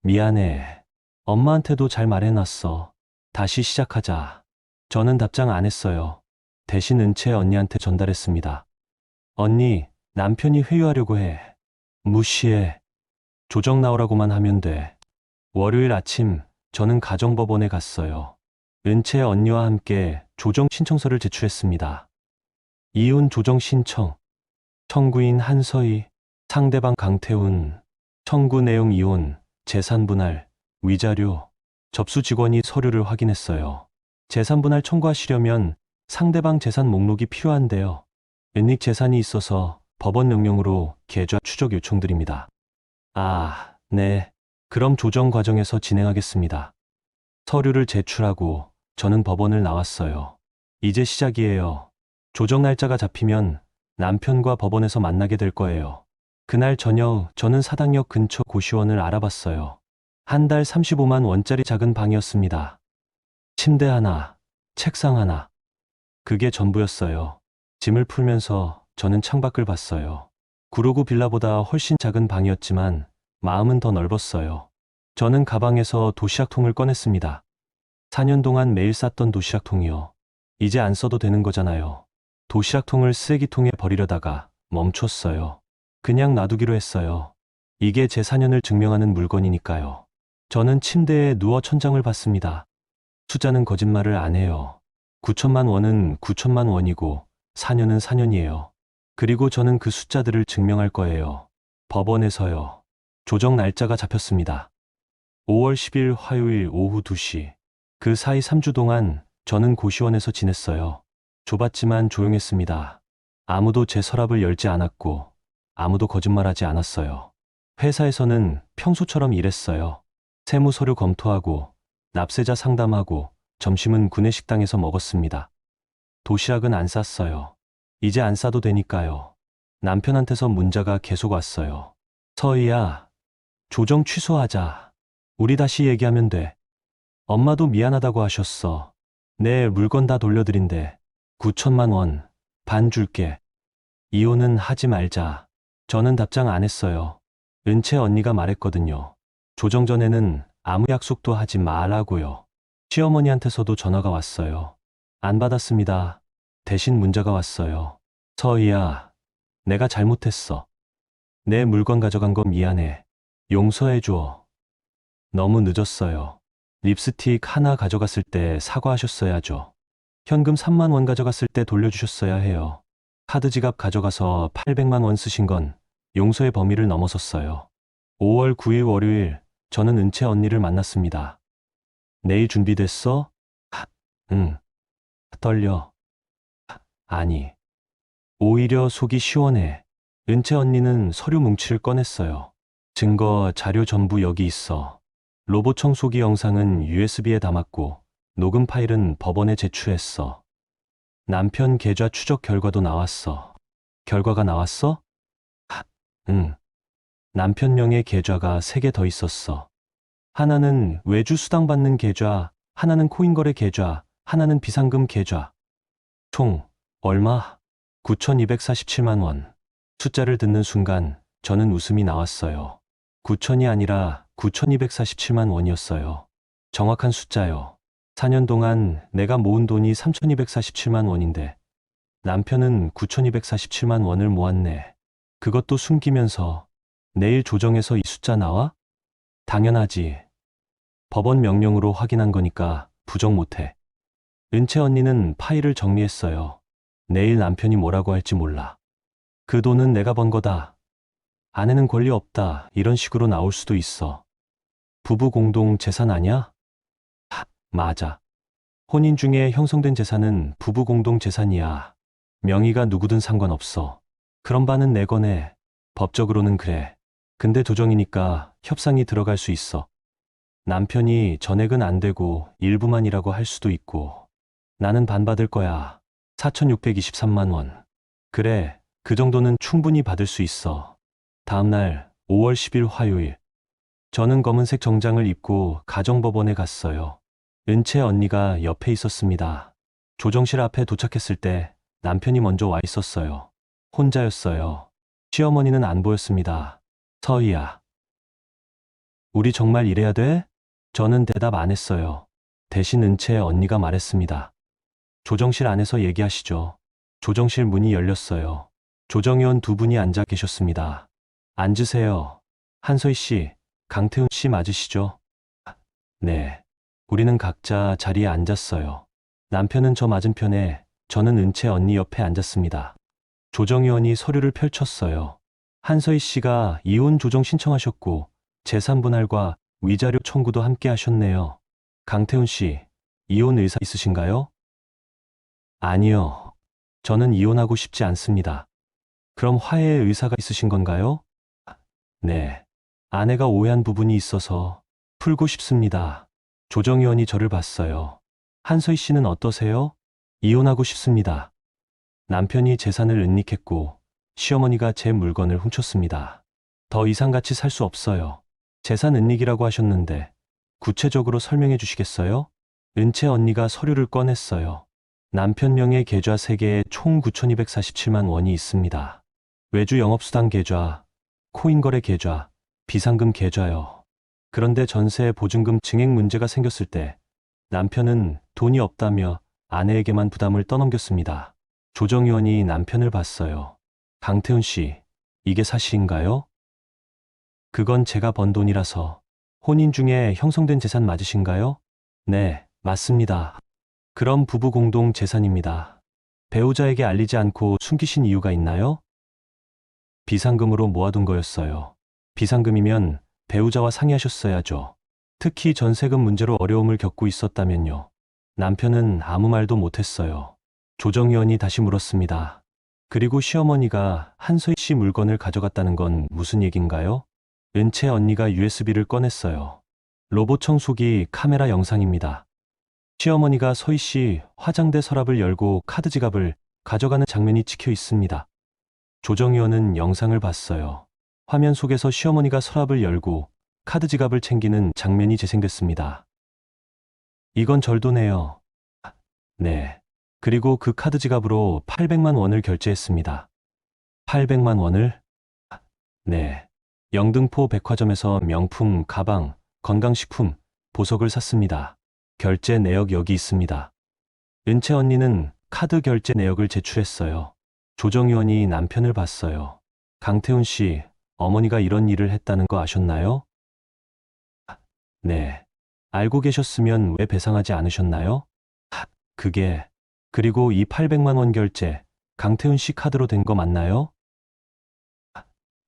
Speaker 2: 미안해. 엄마한테도 잘 말해놨어. 다시 시작하자. 저는 답장 안 했어요. 대신 은채 언니한테 전달했습니다. 언니, 남편이 회유하려고 해. 무시해. 조정 나오라고만 하면 돼. 월요일 아침, 저는 가정법원에 갔어요. 은채 언니와 함께 조정 신청서를 제출했습니다. 이혼 조정 신청. 청구인 한서희, 상대방 강태훈, 청구 내용 이혼, 재산 분할, 위자료. 접수 직원이 서류를 확인했어요. 재산 분할 청구하시려면 상대방 재산 목록이 필요한데요. 은닉 재산이 있어서 법원 명령으로 계좌 추적 요청드립니다. 아, 네. 그럼 조정 과정에서 진행하겠습니다. 서류를 제출하고 저는 법원을 나왔어요. 이제 시작이에요. 조정 날짜가 잡히면 남편과 법원에서 만나게 될 거예요. 그날 저녁 저는 사당역 근처 고시원을 알아봤어요. 한 달 35만 원짜리 작은 방이었습니다. 침대 하나, 책상 하나. 그게 전부였어요. 짐을 풀면서 저는 창밖을 봤어요. 구로구 빌라보다 훨씬 작은 방이었지만 마음은 더 넓었어요. 저는 가방에서 도시락통을 꺼냈습니다. 4년 동안 매일 쌌던 도시락통이요. 이제 안 써도 되는 거잖아요. 도시락통을 쓰레기통에 버리려다가 멈췄어요. 그냥 놔두기로 했어요. 이게 제 4년을 증명하는 물건이니까요. 저는 침대에 누워 천장을 봤습니다. 숫자는 거짓말을 안 해요. 9천만 원은 9천만 원이고 4년은 4년이에요. 그리고 저는 그 숫자들을 증명할 거예요. 법원에서요. 조정 날짜가 잡혔습니다. 5월 10일 화요일 오후 2시. 그 사이 3주 동안 저는 고시원에서 지냈어요. 좁았지만 조용했습니다. 아무도 제 서랍을 열지 않았고 아무도 거짓말하지 않았어요. 회사에서는 평소처럼 일했어요. 세무 서류 검토하고 납세자 상담하고 점심은 구내식당에서 먹었습니다. 도시락은 안 쌌어요. 이제 안 싸도 되니까요. 남편한테서 문자가 계속 왔어요. 서희야, 조정 취소하자. 우리 다시 얘기하면 돼. 엄마도 미안하다고 하셨어. 내 물건 다 돌려드린대. 9천만 원, 반 줄게. 이혼은 하지 말자. 저는 답장 안 했어요. 은채 언니가 말했거든요. 조정 전에는 아무 약속도 하지 말라고요. 시어머니한테서도 전화가 왔어요. 안 받았습니다. 대신 문자가 왔어요. 서희야, 내가 잘못했어. 내 물건 가져간 거 미안해. 용서해줘. 너무 늦었어요. 립스틱 하나 가져갔을 때 사과하셨어야죠. 현금 3만 원 가져갔을 때 돌려주셨어야 해요. 카드 지갑 가져가서 800만 원 쓰신 건 용서의 범위를 넘어섰어요. 5월 9일 월요일, 저는 은채 언니를 만났습니다. 내일 준비됐어? 응. 떨려. 아니. 오히려 속이 시원해. 은채 언니는 서류 뭉치를 꺼냈어요. 증거, 자료 전부 여기 있어. 로봇 청소기 영상은 USB에 담았고 녹음 파일은 법원에 제출했어. 남편 계좌 추적 결과도 나왔어. 결과가 나왔어? 응. 남편 명의 계좌가 3개 더 있었어. 하나는 외주 수당 받는 계좌, 하나는 코인거래 계좌, 하나는 비상금 계좌. 총 얼마? 9,247만 원. 숫자를 듣는 순간 저는 웃음이 나왔어요. 9천이 아니라 9,247만 원이었어요. 정확한 숫자요. 4년 동안 내가 모은 돈이 3,247만 원인데 남편은 9,247만 원을 모았네. 그것도 숨기면서 내일 조정에서 이 숫자 나와? 당연하지. 법원 명령으로 확인한 거니까 부정 못해. 은채 언니는 파일을 정리했어요. 내일 남편이 뭐라고 할지 몰라. 그 돈은 내가 번 거다. 아내는 권리 없다. 이런 식으로 나올 수도 있어. 부부 공동 재산 아니야? 맞아. 혼인 중에 형성된 재산은 부부 공동 재산이야. 명의가 누구든 상관없어. 그런 바는 내 거네. 법적으로는 그래. 근데 조정이니까 협상이 들어갈 수 있어. 남편이 전액은 안 되고 일부만이라고 할 수도 있고. 나는 반 받을 거야. 4,623만 원. 그래, 그 정도는 충분히 받을 수 있어. 다음 날 5월 10일 화요일. 저는 검은색 정장을 입고 가정법원에 갔어요. 은채 언니가 옆에 있었습니다. 조정실 앞에 도착했을 때 남편이 먼저 와 있었어요. 혼자였어요. 시어머니는 안 보였습니다. 서희야. 우리 정말 이래야 돼? 저는 대답 안 했어요. 대신 은채 언니가 말했습니다. 조정실 안에서 얘기하시죠. 조정실 문이 열렸어요. 조정의원 두 분이 앉아 계셨습니다. 앉으세요. 한서희 씨, 강태훈 씨 맞으시죠? 네. 우리는 각자 자리에 앉았어요. 남편은 저 맞은편에, 저는 은채 언니 옆에 앉았습니다. 조정의원이 서류를 펼쳤어요. 한서희 씨가 이혼 조정 신청하셨고 재산 분할과 위자료 청구도 함께 하셨네요. 강태훈 씨, 이혼 의사 있으신가요? 아니요. 저는 이혼하고 싶지 않습니다. 그럼 화해의 의사가 있으신 건가요? 네. 아내가 오해한 부분이 있어서 풀고 싶습니다. 조정의원이 저를 봤어요. 한서희 씨는 어떠세요? 이혼하고 싶습니다. 남편이 재산을 은닉했고 시어머니가 제 물건을 훔쳤습니다. 더 이상 같이 살 수 없어요. 재산 은닉이라고 하셨는데 구체적으로 설명해 주시겠어요? 은채 언니가 서류를 꺼냈어요. 남편 명의 계좌 3개에 총 9,247만 원이 있습니다. 외주 영업수당 계좌, 코인거래 계좌, 비상금 계좌요. 그런데 전세 보증금 증액 문제가 생겼을 때 남편은 돈이 없다며 아내에게만 부담을 떠넘겼습니다. 조정의원이 남편을 봤어요. 강태훈 씨, 이게 사실인가요? 그건 제가 번 돈이라서. 혼인 중에 형성된 재산 맞으신가요? 네, 맞습니다. 그럼 부부 공동 재산입니다. 배우자에게 알리지 않고 숨기신 이유가 있나요? 비상금으로 모아둔 거였어요. 비상금이면 배우자와 상의하셨어야죠. 특히 전세금 문제로 어려움을 겪고 있었다면요. 남편은 아무 말도 못했어요. 조정의원이 다시 물었습니다. 그리고 시어머니가 한서희 씨 물건을 가져갔다는 건 무슨 얘긴가요? 은채 언니가 USB를 꺼냈어요. 로봇 청소기 카메라 영상입니다. 시어머니가 서희 씨 화장대 서랍을 열고 카드 지갑을 가져가는 장면이 찍혀 있습니다. 조정의원은 영상을 봤어요. 화면 속에서 시어머니가 서랍을 열고 카드 지갑을 챙기는 장면이 재생됐습니다. 이건 절도네요. 네. 그리고 그 카드 지갑으로 800만 원을 결제했습니다. 800만 원을? 네. 영등포 백화점에서 명품, 가방, 건강식품, 보석을 샀습니다. 결제 내역 여기 있습니다. 은채 언니는 카드 결제 내역을 제출했어요. 조정의원이 남편을 봤어요. 강태훈 씨, 어머니가 이런 일을 했다는 거 아셨나요? 네. 알고 계셨으면 왜 배상하지 않으셨나요? 그리고 이 800만 원 결제, 강태훈 씨 카드로 된 거 맞나요?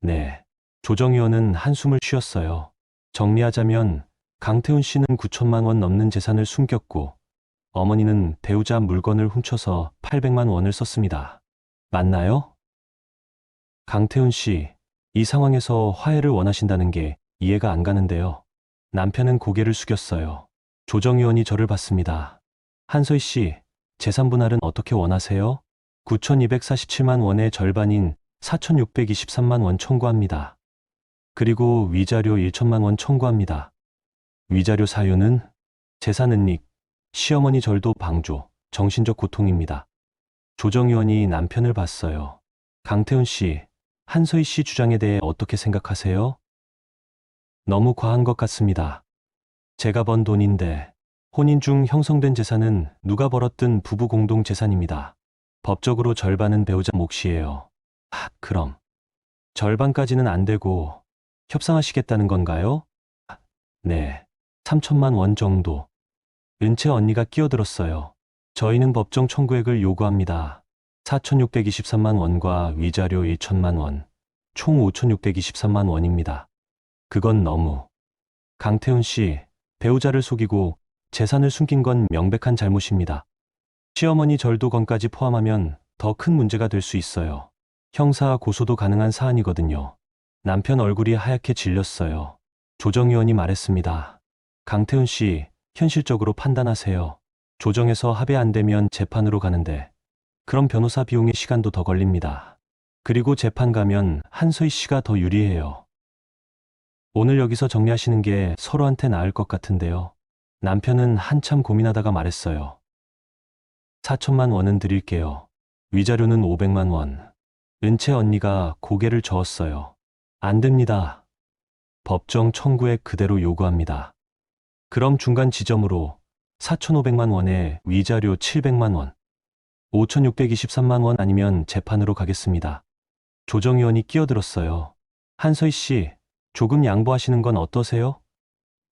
Speaker 2: 네. 조정의원은 한숨을 쉬었어요. 정리하자면 강태훈 씨는 9천만 원 넘는 재산을 숨겼고 어머니는 배우자 물건을 훔쳐서 800만 원을 썼습니다. 맞나요? 강태훈 씨, 이 상황에서 화해를 원하신다는 게 이해가 안 가는데요. 남편은 고개를 숙였어요. 조정의원이 저를 봤습니다. 한서희 씨, 재산 분할은 어떻게 원하세요? 9,247만 원의 절반인 4,623만 원 청구합니다. 그리고 위자료 1천만 원 청구합니다. 위자료 사유는 재산 은닉, 시어머니 절도 방조, 정신적 고통입니다. 조정의원이 남편을 봤어요. 강태훈 씨, 한서희 씨 주장에 대해 어떻게 생각하세요? 너무 과한 것 같습니다. 제가 번 돈인데 혼인 중 형성된 재산은 누가 벌었든 부부 공동 재산입니다. 법적으로 절반은 배우자 몫이에요. 그럼 절반까지는 안 되고 협상하시겠다는 건가요? 네, 3천만 원 정도. 은채 언니가 끼어들었어요. 저희는 법정 청구액을 요구합니다. 4,623만 원과 위자료 1천만 원, 총 5,623만 원입니다. 그건 너무. 강태훈 씨, 배우자를 속이고 재산을 숨긴 건 명백한 잘못입니다. 시어머니 절도건까지 포함하면 더 큰 문제가 될 수 있어요. 형사 고소도 가능한 사안이거든요. 남편 얼굴이 하얗게 질렸어요. 조정의원이 말했습니다. 강태훈 씨, 현실적으로 판단하세요. 조정에서 합의 안 되면 재판으로 가는데 그럼 변호사 비용의 시간도 더 걸립니다. 그리고 재판 가면 한서희 씨가 더 유리해요. 오늘 여기서 정리하시는 게 서로한테 나을 것 같은데요. 남편은 한참 고민하다가 말했어요. 4천만 원은 드릴게요. 위자료는 500만 원. 은채 언니가 고개를 저었어요. 안 됩니다. 법정 청구에 그대로 요구합니다. 그럼 중간 지점으로 4,500만 원에 위자료 700만 원, 5,623만 원 아니면 재판으로 가겠습니다. 조정위원이 끼어들었어요. 한서희 씨, 조금 양보하시는 건 어떠세요?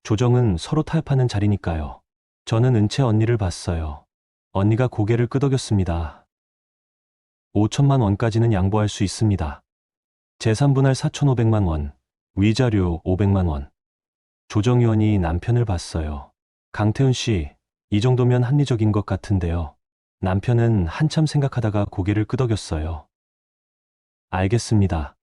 Speaker 2: 조정은 서로 타협하는 자리니까요. 저는 은채 언니를 봤어요. 언니가 고개를 끄덕였습니다. 5천만 원까지는 양보할 수 있습니다. 재산분할 4,500만 원, 위자료 500만 원. 조정위원이 남편을 봤어요. 강태훈 씨, 이 정도면 합리적인 것 같은데요. 남편은 한참 생각하다가 고개를 끄덕였어요. 알겠습니다.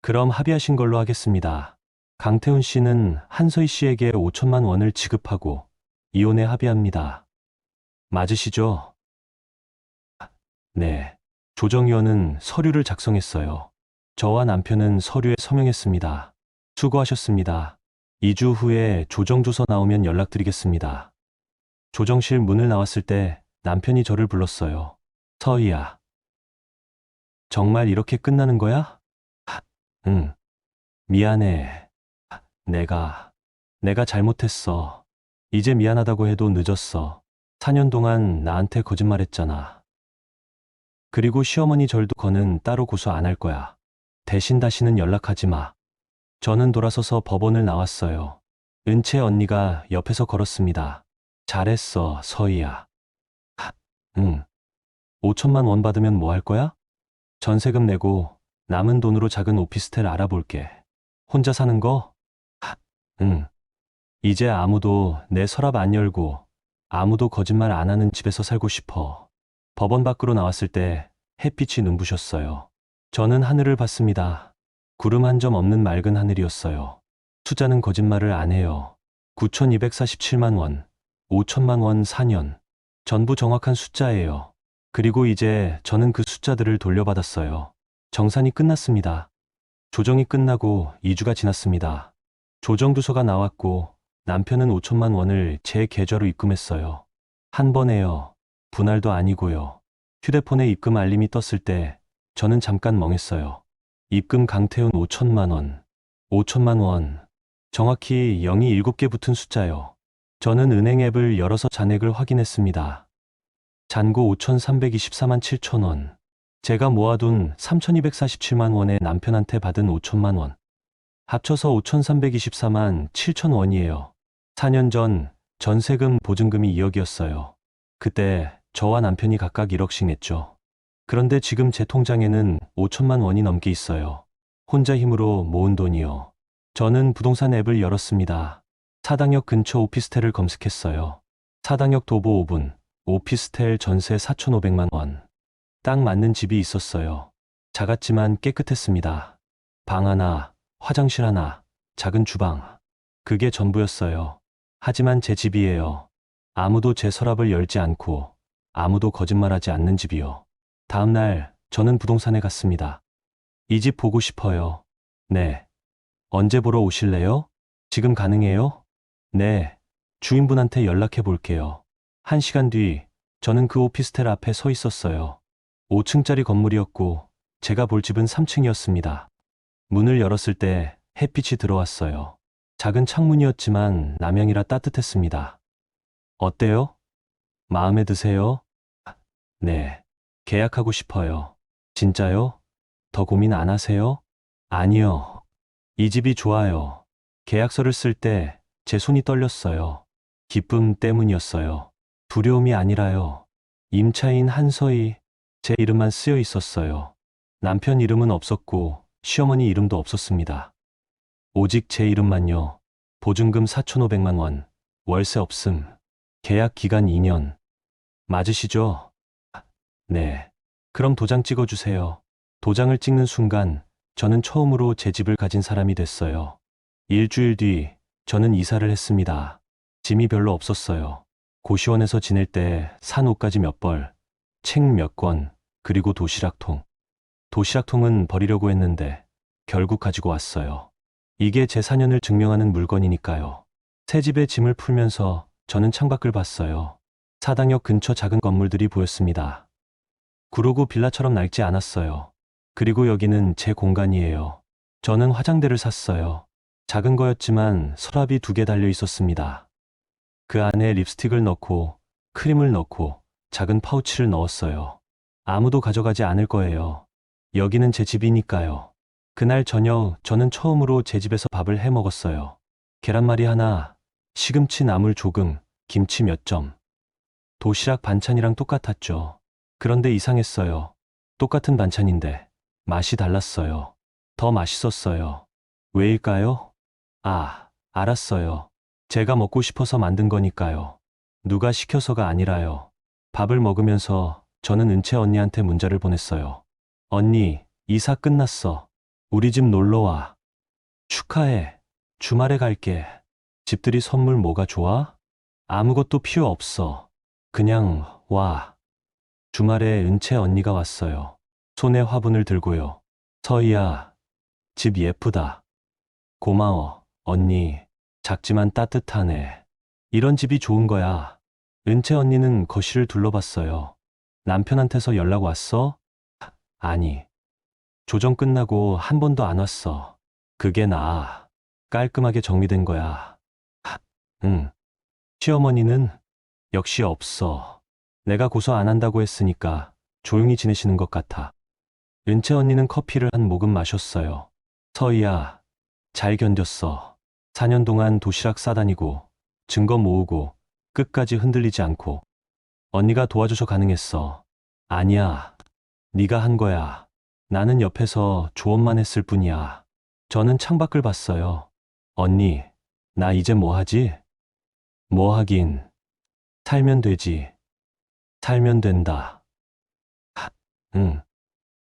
Speaker 2: 그럼 합의하신 걸로 하겠습니다. 강태훈 씨는 한서희 씨에게 5천만 원을 지급하고 이혼에 합의합니다. 맞으시죠? 네. 조정위원은 서류를 작성했어요. 저와 남편은 서류에 서명했습니다. 수고하셨습니다. 2주 후에 조정조서 나오면 연락드리겠습니다. 조정실 문을 나왔을 때 남편이 저를 불렀어요. 서희야. 정말 이렇게 끝나는 거야? 응. 미안해. 내가 잘못했어. 이제 미안하다고 해도 늦었어. 4년 동안 나한테 거짓말했잖아. 그리고 시어머니 절도 건은 따로 고소 안 할 거야. 대신 다시는 연락하지 마. 저는 돌아서서 법원을 나왔어요. 은채 언니가 옆에서 걸었습니다. 잘했어, 서희야. 응. 5천만 원 받으면 뭐 할 거야? 전세금 내고 남은 돈으로 작은 오피스텔 알아볼게. 혼자 사는 거? 응. 이제 아무도 내 서랍 안 열고 아무도 거짓말 안 하는 집에서 살고 싶어. 법원 밖으로 나왔을 때 햇빛이 눈부셨어요. 저는 하늘을 봤습니다. 구름 한 점 없는 맑은 하늘이었어요. 숫자는 거짓말을 안 해요. 9,247만 원, 5천만 원 4년. 전부 정확한 숫자예요. 그리고 이제 저는 그 숫자들을 돌려받았어요. 정산이 끝났습니다. 조정이 끝나고 2주가 지났습니다. 조정두서가 나왔고 남편은 5천만 원을 제 계좌로 입금했어요. 한 번에요. 분할도 아니고요. 휴대폰에 입금 알림이 떴을 때 저는 잠깐 멍했어요. 입금 강태훈 5천만 원. 5천만 원. 정확히 0이 7개 붙은 숫자요. 저는 은행 앱을 열어서 잔액을 확인했습니다. 잔고 5,324만 7천 원. 제가 모아둔 3,247만 원에 남편한테 받은 5천만 원. 합쳐서 5,324만 7천 원이에요. 4년 전 전세금 보증금이 2억이었어요. 그때 저와 남편이 각각 1억씩 냈죠. 그런데 지금 제 통장에는 5천만 원이 넘게 있어요. 혼자 힘으로 모은 돈이요. 저는 부동산 앱을 열었습니다. 사당역 근처 오피스텔을 검색했어요. 사당역 도보 5분, 오피스텔 전세 4,500만 원. 딱 맞는 집이 있었어요. 작았지만 깨끗했습니다. 방 하나, 화장실 하나, 작은 주방. 그게 전부였어요. 하지만 제 집이에요. 아무도 제 서랍을 열지 않고 아무도 거짓말하지 않는 집이요. 다음 날 저는 부동산에 갔습니다. 이 집 보고 싶어요. 네. 언제 보러 오실래요? 지금 가능해요? 네. 주인분한테 연락해 볼게요. 1시간 뒤 저는 그 오피스텔 앞에 서 있었어요. 5층짜리 건물이었고 제가 볼 집은 3층이었습니다. 문을 열었을 때 햇빛이 들어왔어요. 작은 창문이었지만 남향이라 따뜻했습니다. 어때요? 마음에 드세요? 네. 계약하고 싶어요. 진짜요? 더 고민 안 하세요? 아니요. 이 집이 좋아요. 계약서를 쓸 때 제 손이 떨렸어요. 기쁨 때문이었어요. 두려움이 아니라요. 임차인 한서희, 제 이름만 쓰여 있었어요. 남편 이름은 없었고 시어머니 이름도 없었습니다. 오직 제 이름만요. 보증금 4,500만 원, 월세 없음, 계약 기간 2년. 맞으시죠? 네. 그럼 도장 찍어주세요. 도장을 찍는 순간 저는 처음으로 제 집을 가진 사람이 됐어요. 일주일 뒤 저는 이사를 했습니다. 짐이 별로 없었어요. 고시원에서 지낼 때 산 옷가지 몇 벌, 책 몇 권, 그리고 도시락통. 도시락통은 버리려고 했는데 결국 가지고 왔어요. 이게 제 4년을 증명하는 물건이니까요. 새 집에 짐을 풀면서 저는 창밖을 봤어요. 사당역 근처 작은 건물들이 보였습니다. 구로구 빌라처럼 낡지 않았어요. 그리고 여기는 제 공간이에요. 저는 화장대를 샀어요. 작은 거였지만 서랍이 2개 달려 있었습니다. 그 안에 립스틱을 넣고 크림을 넣고 작은 파우치를 넣었어요. 아무도 가져가지 않을 거예요. 여기는 제 집이니까요. 그날 저녁 저는 처음으로 제 집에서 밥을 해 먹었어요. 계란말이 하나, 시금치 나물 조금, 김치 몇 점. 도시락 반찬이랑 똑같았죠. 그런데 이상했어요. 똑같은 반찬인데 맛이 달랐어요. 더 맛있었어요. 왜일까요? 아, 알았어요. 제가 먹고 싶어서 만든 거니까요. 누가 시켜서가 아니라요. 밥을 먹으면서 저는 은채 언니한테 문자를 보냈어요. 언니, 이사 끝났어. 우리 집 놀러 와. 축하해. 주말에 갈게. 집들이 선물 뭐가 좋아? 아무것도 필요 없어. 그냥 와. 주말에 은채 언니가 왔어요. 손에 화분을 들고요. 서희야, 집 예쁘다. 고마워, 언니. 작지만 따뜻하네. 이런 집이 좋은 거야. 은채 언니는 거실을 둘러봤어요. 남편한테서 연락 왔어? 아니. 조정 끝나고 한 번도 안 왔어. 그게 나아. 깔끔하게 정리된 거야. 응. 시어머니는? 역시 없어. 내가 고소 안 한다고 했으니까 조용히 지내시는 것 같아. 은채 언니는 커피를 한 모금 마셨어요. 서희야, 잘 견뎠어. 4년 동안 도시락 싸다니고 증거 모으고 끝까지 흔들리지 않고. 언니가 도와줘서 가능했어. 아니야. 네가 한 거야. 나는 옆에서 조언만 했을 뿐이야. 저는 창밖을 봤어요. 언니, 나 이제 뭐 하지? 뭐 하긴. 살면 되지. 살면 된다. 응.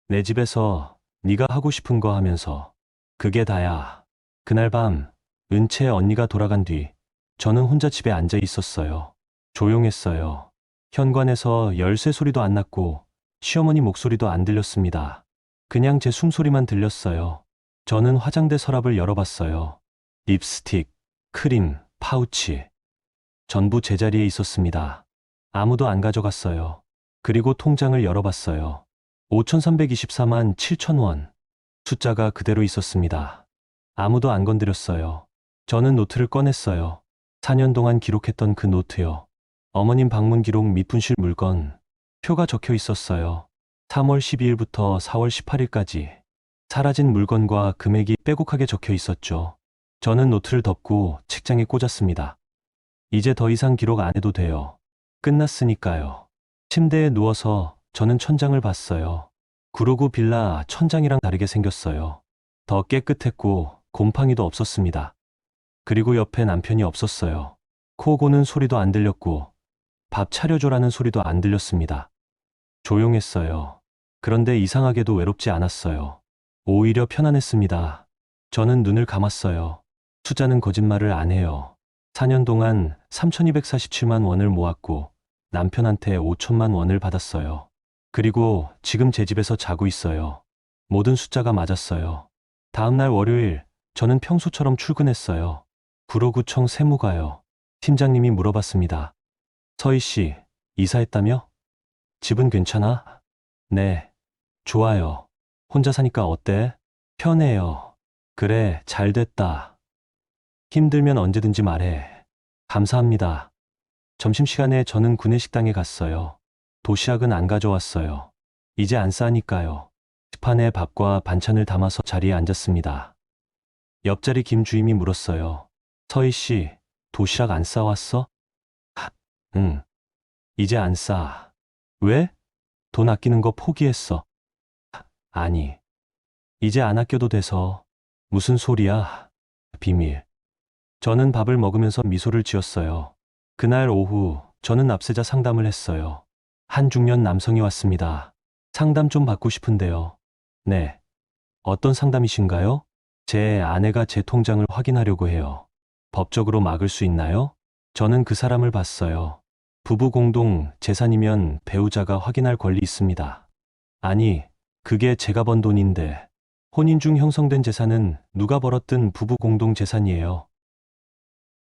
Speaker 2: 내 집에서 네가 하고 싶은 거 하면서. 그게 다야. 그날 밤 은채 언니가 돌아간 뒤 저는 혼자 집에 앉아 있었어요. 조용했어요. 현관에서 열쇠 소리도 안 났고 시어머니 목소리도 안 들렸습니다. 그냥 제 숨소리만 들렸어요. 저는 화장대 서랍을 열어봤어요. 립스틱, 크림, 파우치. 전부 제자리에 있었습니다. 아무도 안 가져갔어요. 그리고 통장을 열어봤어요. 5,324만 7천 원. 숫자가 그대로 있었습니다. 아무도 안 건드렸어요. 저는 노트를 꺼냈어요. 4년 동안 기록했던 그 노트요. 어머님 방문 기록 밑분실 물건. 표가 적혀 있었어요. 3월 12일부터 4월 18일까지. 사라진 물건과 금액이 빼곡하게 적혀 있었죠. 저는 노트를 덮고 책장에 꽂았습니다. 이제 더 이상 기록 안 해도 돼요. 끝났으니까요. 침대에 누워서 저는 천장을 봤어요. 구로구 빌라 천장이랑 다르게 생겼어요. 더 깨끗했고 곰팡이도 없었습니다. 그리고 옆에 남편이 없었어요. 코 고는 소리도 안 들렸고 밥 차려줘라는 소리도 안 들렸습니다. 조용했어요. 그런데 이상하게도 외롭지 않았어요. 오히려 편안했습니다. 저는 눈을 감았어요. 숫자는 거짓말을 안 해요. 4년 동안 3,247만 원을 모았고 남편한테 5천만 원을 받았어요. 그리고 지금 제 집에서 자고 있어요. 모든 숫자가 맞았어요. 다음 날 월요일 저는 평소처럼 출근했어요. 구로구청 세무가요. 팀장님이 물어봤습니다. 서희 씨, 이사했다며? 집은 괜찮아? 네, 좋아요. 혼자 사니까 어때? 편해요. 그래, 잘 됐다. 힘들면 언제든지 말해. 감사합니다. 점심시간에 저는 구내식당에 갔어요. 도시락은 안 가져왔어요. 이제 안 싸니까요. 식판에 밥과 반찬을 담아서 자리에 앉았습니다. 옆자리 김 주임이 물었어요. 서희 씨, 도시락 안 싸왔어? 응. 이제 안 싸. 왜? 돈 아끼는 거 포기했어. 아니. 이제 안 아껴도 돼서. 무슨 소리야? 비밀. 저는 밥을 먹으면서 미소를 지었어요. 그날 오후 저는 납세자 상담을 했어요. 한 중년 남성이 왔습니다. 상담 좀 받고 싶은데요. 네. 어떤 상담이신가요? 제 아내가 제 통장을 확인하려고 해요. 법적으로 막을 수 있나요? 저는 그 사람을 봤어요. 부부 공동 재산이면 배우자가 확인할 권리 있습니다. 아니, 그게 제가 번 돈인데 혼인 중 형성된 재산은 누가 벌었든 부부 공동 재산이에요.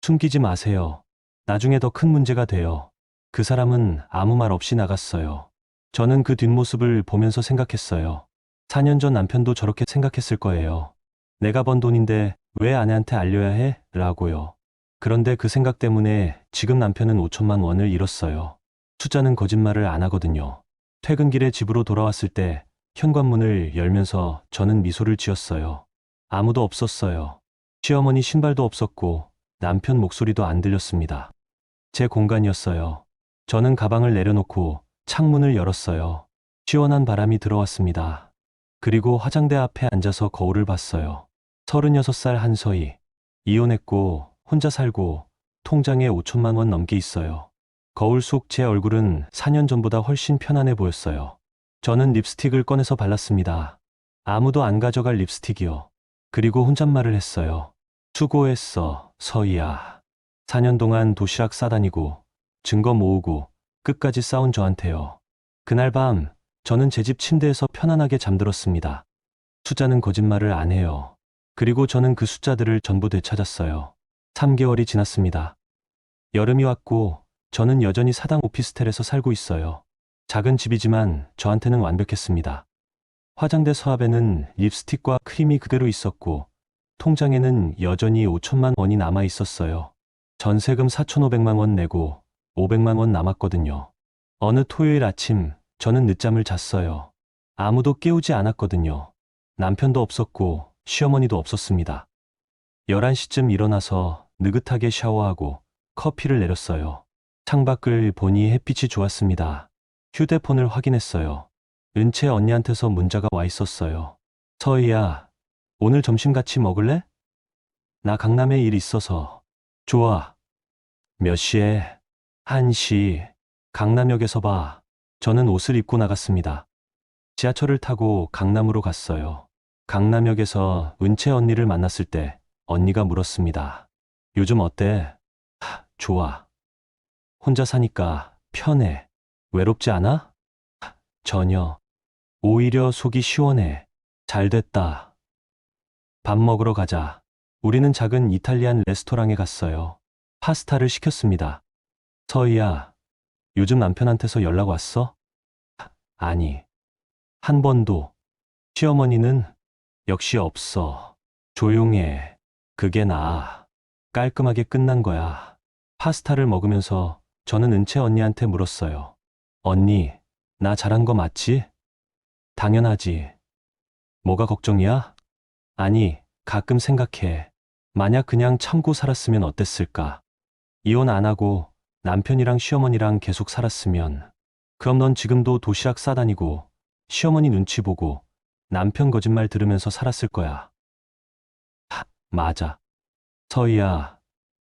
Speaker 2: 숨기지 마세요. 나중에 더 큰 문제가 돼요. 그 사람은 아무 말 없이 나갔어요. 저는 그 뒷모습을 보면서 생각했어요. 4년 전 남편도 저렇게 생각했을 거예요. 내가 번 돈인데 왜 아내한테 알려야 해? 라고요. 그런데 그 생각 때문에 지금 남편은 5천만 원을 잃었어요. 숫자는 거짓말을 안 하거든요. 퇴근길에 집으로 돌아왔을 때 현관문을 열면서 저는 미소를 지었어요. 아무도 없었어요. 시어머니 신발도 없었고 남편 목소리도 안 들렸습니다. 제 공간이었어요. 저는 가방을 내려놓고 창문을 열었어요. 시원한 바람이 들어왔습니다. 그리고 화장대 앞에 앉아서 거울을 봤어요. 36살 한서희. 이혼했고 혼자 살고 통장에 5천만 원 넘게 있어요. 거울 속 제 얼굴은 4년 전보다 훨씬 편안해 보였어요. 저는 립스틱을 꺼내서 발랐습니다. 아무도 안 가져갈 립스틱이요. 그리고 혼잣말을 했어요. 수고했어, 서희야. 4년 동안 도시락 싸다니고 증거 모으고 끝까지 싸운 저한테요. 그날 밤 저는 제 집 침대에서 편안하게 잠들었습니다. 숫자는 거짓말을 안 해요. 그리고 저는 그 숫자들을 전부 되찾았어요. 3개월이 지났습니다. 여름이 왔고 저는 여전히 사당 오피스텔에서 살고 있어요. 작은 집이지만 저한테는 완벽했습니다. 화장대 서랍에는 립스틱과 크림이 그대로 있었고 통장에는 여전히 5천만 원이 남아 있었어요. 전세금 4,500만 원 내고 500만 원 남았거든요. 어느 토요일 아침 저는 늦잠을 잤어요. 아무도 깨우지 않았거든요. 남편도 없었고 시어머니도 없었습니다. 11시쯤 일어나서 느긋하게 샤워하고 커피를 내렸어요. 창밖을 보니 햇빛이 좋았습니다. 휴대폰을 확인했어요. 은채 언니한테서 문자가 와 있었어요. 서희야, 오늘 점심 같이 먹을래? 나 강남에 일 있어서. 좋아. 몇 시에? 1시. 강남역에서 봐. 저는 옷을 입고 나갔습니다. 지하철을 타고 강남으로 갔어요. 강남역에서 은채 언니를 만났을 때 언니가 물었습니다. 요즘 어때? 좋아. 혼자 사니까 편해. 외롭지 않아? 전혀. 오히려 속이 시원해. 잘 됐다. 밥 먹으러 가자. 우리는 작은 이탈리안 레스토랑에 갔어요. 파스타를 시켰습니다. 서희야, 요즘 남편한테서 연락 왔어? 아니, 한 번도. 시어머니는? 역시 없어. 조용해. 그게 나아. 깔끔하게 끝난 거야. 파스타를 먹으면서 저는 은채 언니한테 물었어요. 언니, 나 잘한 거 맞지? 당연하지. 뭐가 걱정이야? 아니, 가끔 생각해. 만약 그냥 참고 살았으면 어땠을까? 이혼 안 하고 남편이랑 시어머니랑 계속 살았으면, 그럼 넌 지금도 도시락 싸다니고 시어머니 눈치 보고 남편 거짓말 들으면서 살았을 거야. 맞아. 서희야,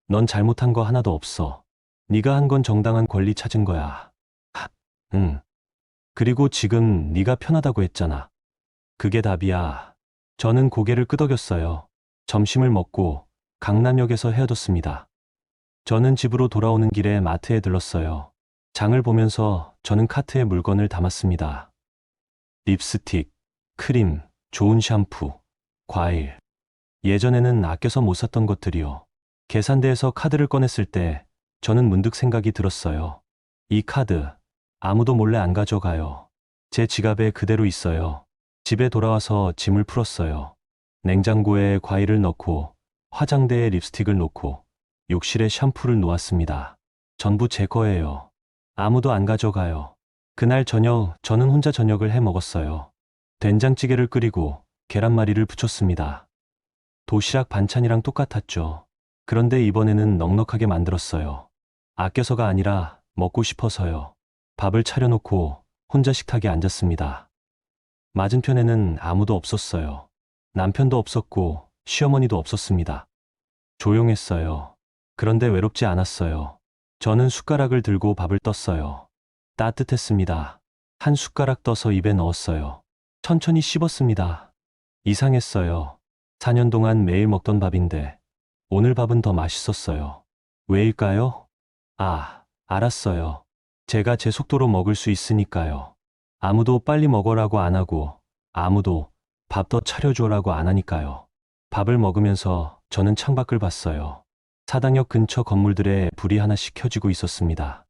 Speaker 2: 넌 잘못한 거 하나도 없어. 네가 한 건 정당한 권리 찾은 거야. 응. 그리고 지금 네가 편하다고 했잖아. 그게 답이야. 저는 고개를 끄덕였어요. 점심을 먹고 강남역에서 헤어졌습니다. 저는 집으로 돌아오는 길에 마트에 들렀어요. 장을 보면서 저는 카트에 물건을 담았습니다. 립스틱, 크림, 좋은 샴푸, 과일. 예전에는 아껴서 못 샀던 것들이요. 계산대에서 카드를 꺼냈을 때 저는 문득 생각이 들었어요. 이 카드 아무도 몰래 안 가져가요. 제 지갑에 그대로 있어요. 집에 돌아와서 짐을 풀었어요. 냉장고에 과일을 넣고 화장대에 립스틱을 놓고 욕실에 샴푸를 놓았습니다. 전부 제 거예요. 아무도 안 가져가요. 그날 저녁 저는 혼자 저녁을 해 먹었어요. 된장찌개를 끓이고 계란말이를 부쳤습니다. 도시락 반찬이랑 똑같았죠. 그런데 이번에는 넉넉하게 만들었어요. 아껴서가 아니라 먹고 싶어서요. 밥을 차려놓고 혼자 식탁에 앉았습니다. 맞은편에는 아무도 없었어요. 남편도 없었고 시어머니도 없었습니다. 조용했어요. 그런데 외롭지 않았어요. 저는 숟가락을 들고 밥을 떴어요. 따뜻했습니다. 한 숟가락 떠서 입에 넣었어요. 천천히 씹었습니다. 이상했어요. 4년 동안 매일 먹던 밥인데 오늘 밥은 더 맛있었어요. 왜일까요? 알았어요. 제가 제 속도로 먹을 수 있으니까요. 아무도 빨리 먹으라고 안 하고 아무도 밥 더 차려줘라고 안 하니까요. 밥을 먹으면서 저는 창밖을 봤어요. 사당역 근처 건물들에 불이 하나씩 켜지고 있었습니다.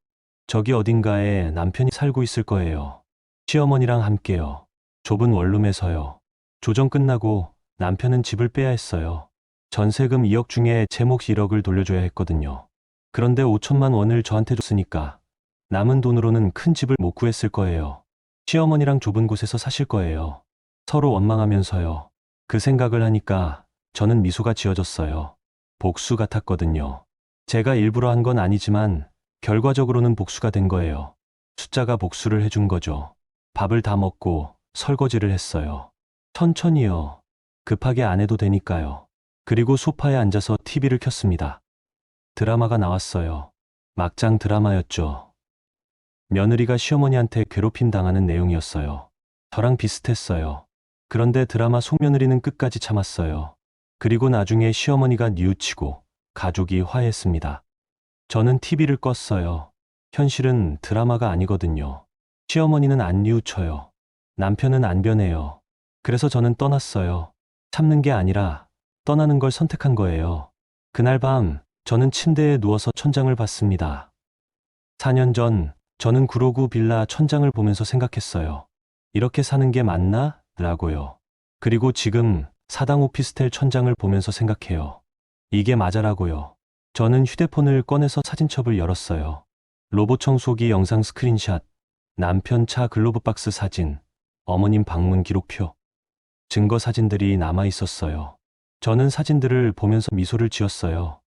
Speaker 2: 저기 어딘가에 남편이 살고 있을 거예요. 시어머니랑 함께요. 좁은 원룸에서요. 조정 끝나고 남편은 집을 빼야 했어요. 전세금 2억 중에 제 몫 1억을 돌려줘야 했거든요. 그런데 5천만 원을 저한테 줬으니까 남은 돈으로는 큰 집을 못 구했을 거예요. 시어머니랑 좁은 곳에서 사실 거예요. 서로 원망하면서요. 그 생각을 하니까 저는 미소가 지어졌어요. 복수 같았거든요. 제가 일부러 한 건 아니지만 결과적으로는 복수가 된 거예요. 숫자가 복수를 해준 거죠. 밥을 다 먹고 설거지를 했어요. 천천히요. 급하게 안 해도 되니까요. 그리고 소파에 앉아서 TV를 켰습니다. 드라마가 나왔어요. 막장 드라마였죠. 며느리가 시어머니한테 괴롭힘 당하는 내용이었어요. 저랑 비슷했어요. 그런데 드라마 속며느리는 끝까지 참았어요. 그리고 나중에 시어머니가 뉘우치고 가족이 화해했습니다. 저는 TV를 껐어요. 현실은 드라마가 아니거든요. 시어머니는 안 뉘우쳐요. 남편은 안 변해요. 그래서 저는 떠났어요. 참는 게 아니라 떠나는 걸 선택한 거예요. 그날 밤 저는 침대에 누워서 천장을 봤습니다. 4년 전 저는 구로구 빌라 천장을 보면서 생각했어요. 이렇게 사는 게 맞나? 라고요. 그리고 지금 사당 오피스텔 천장을 보면서 생각해요. 이게 맞아라고요. 저는 휴대폰을 꺼내서 사진첩을 열었어요. 로봇 청소기 영상 스크린샷, 남편 차 글로브 박스 사진, 어머님 방문 기록표. 증거 사진들이 남아 있었어요. 저는 사진들을 보면서 미소를 지었어요.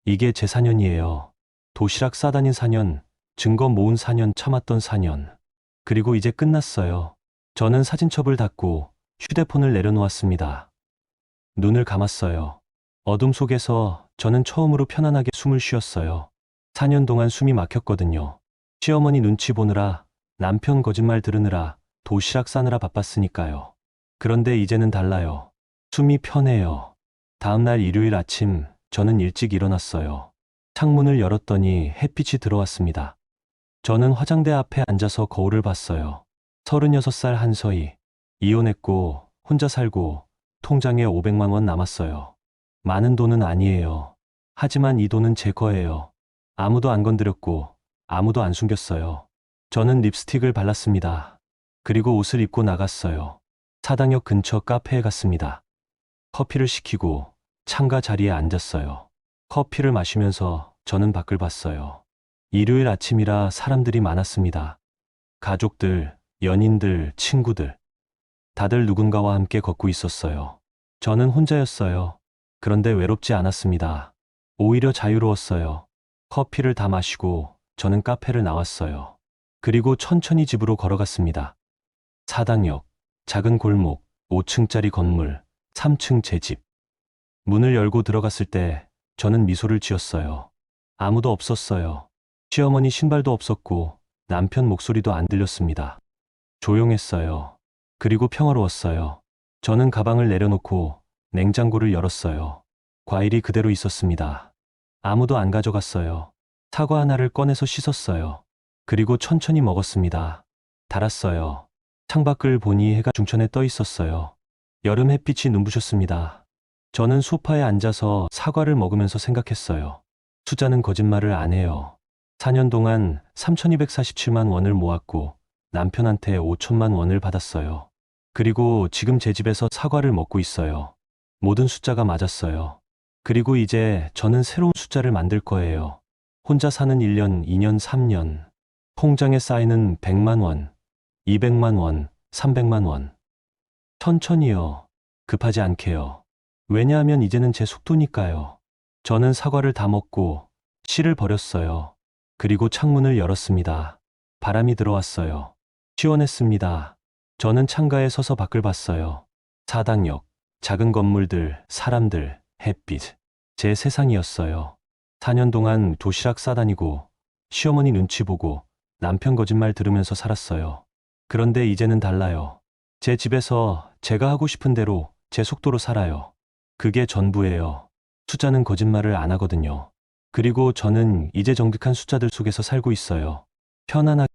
Speaker 2: 이게 제 4년이에요. 도시락 싸다닌 4년, 증거 모은 4년, 참았던 4년. 그리고 이제 끝났어요. 저는 사진첩을 닫고 휴대폰을 내려놓았습니다. 눈을 감았어요. 어둠 속에서 저는 처음으로 편안하게 숨을 쉬었어요. 4년 동안 숨이 막혔거든요. 시어머니 눈치 보느라, 남편 거짓말 들으느라, 도시락 싸느라 바빴으니까요. 그런데 이제는 달라요. 숨이 편해요. 다음날 일요일 아침, 저는 일찍 일어났어요. 창문을 열었더니 햇빛이 들어왔습니다. 저는 화장대 앞에 앉아서 거울을 봤어요. 36살 한서희. 이혼했고, 혼자 살고, 통장에 500만 원 남았어요. 많은 돈은 아니에요. 하지만 이 돈은 제 거예요. 아무도 안 건드렸고, 아무도 안 숨겼어요. 저는 립스틱을 발랐습니다. 그리고 옷을 입고 나갔어요. 사당역 근처 카페에 갔습니다. 커피를 시키고 창가 자리에 앉았어요. 커피를 마시면서 저는 밖을 봤어요. 일요일 아침이라 사람들이 많았습니다. 가족들, 연인들, 친구들. 다들 누군가와 함께 걷고 있었어요. 저는 혼자였어요. 그런데 외롭지 않았습니다. 오히려 자유로웠어요. 커피를 다 마시고 저는 카페를 나왔어요. 그리고 천천히 집으로 걸어갔습니다. 사당역, 작은 골목, 5층짜리 건물, 3층 제 집. 문을 열고 들어갔을 때 저는 미소를 지었어요. 아무도 없었어요. 시어머니 신발도 없었고 남편 목소리도 안 들렸습니다. 조용했어요. 그리고 평화로웠어요. 저는 가방을 내려놓고 냉장고를 열었어요. 과일이 그대로 있었습니다. 아무도 안 가져갔어요. 사과 하나를 꺼내서 씻었어요. 그리고 천천히 먹었습니다. 달았어요. 창밖을 보니 해가 중천에 떠 있었어요. 여름 햇빛이 눈부셨습니다. 저는 소파에 앉아서 사과를 먹으면서 생각했어요. 숫자는 거짓말을 안 해요. 4년 동안 3,247만 원을 모았고 남편한테 5천만 원을 받았어요. 그리고 지금 제 집에서 사과를 먹고 있어요. 모든 숫자가 맞았어요. 그리고 이제 저는 새로운 숫자를 만들 거예요. 혼자 사는 1년, 2년, 3년. 통장에 쌓이는 100만 원, 200만 원, 300만 원. 천천히요. 급하지 않게요. 왜냐하면 이제는 제 속도니까요. 저는 사과를 다 먹고 씨를 버렸어요. 그리고 창문을 열었습니다. 바람이 들어왔어요. 시원했습니다. 저는 창가에 서서 밖을 봤어요. 사당역, 작은 건물들, 사람들, 햇빛. 제 세상이었어요. 4년 동안 도시락 싸다니고 시어머니 눈치 보고 남편 거짓말 들으면서 살았어요. 그런데 이제는 달라요. 제 집에서 제가 하고 싶은 대로 제 속도로 살아요. 그게 전부예요. 숫자는 거짓말을 안 하거든요. 그리고 저는 이제 정직한 숫자들 속에서 살고 있어요. 편안하게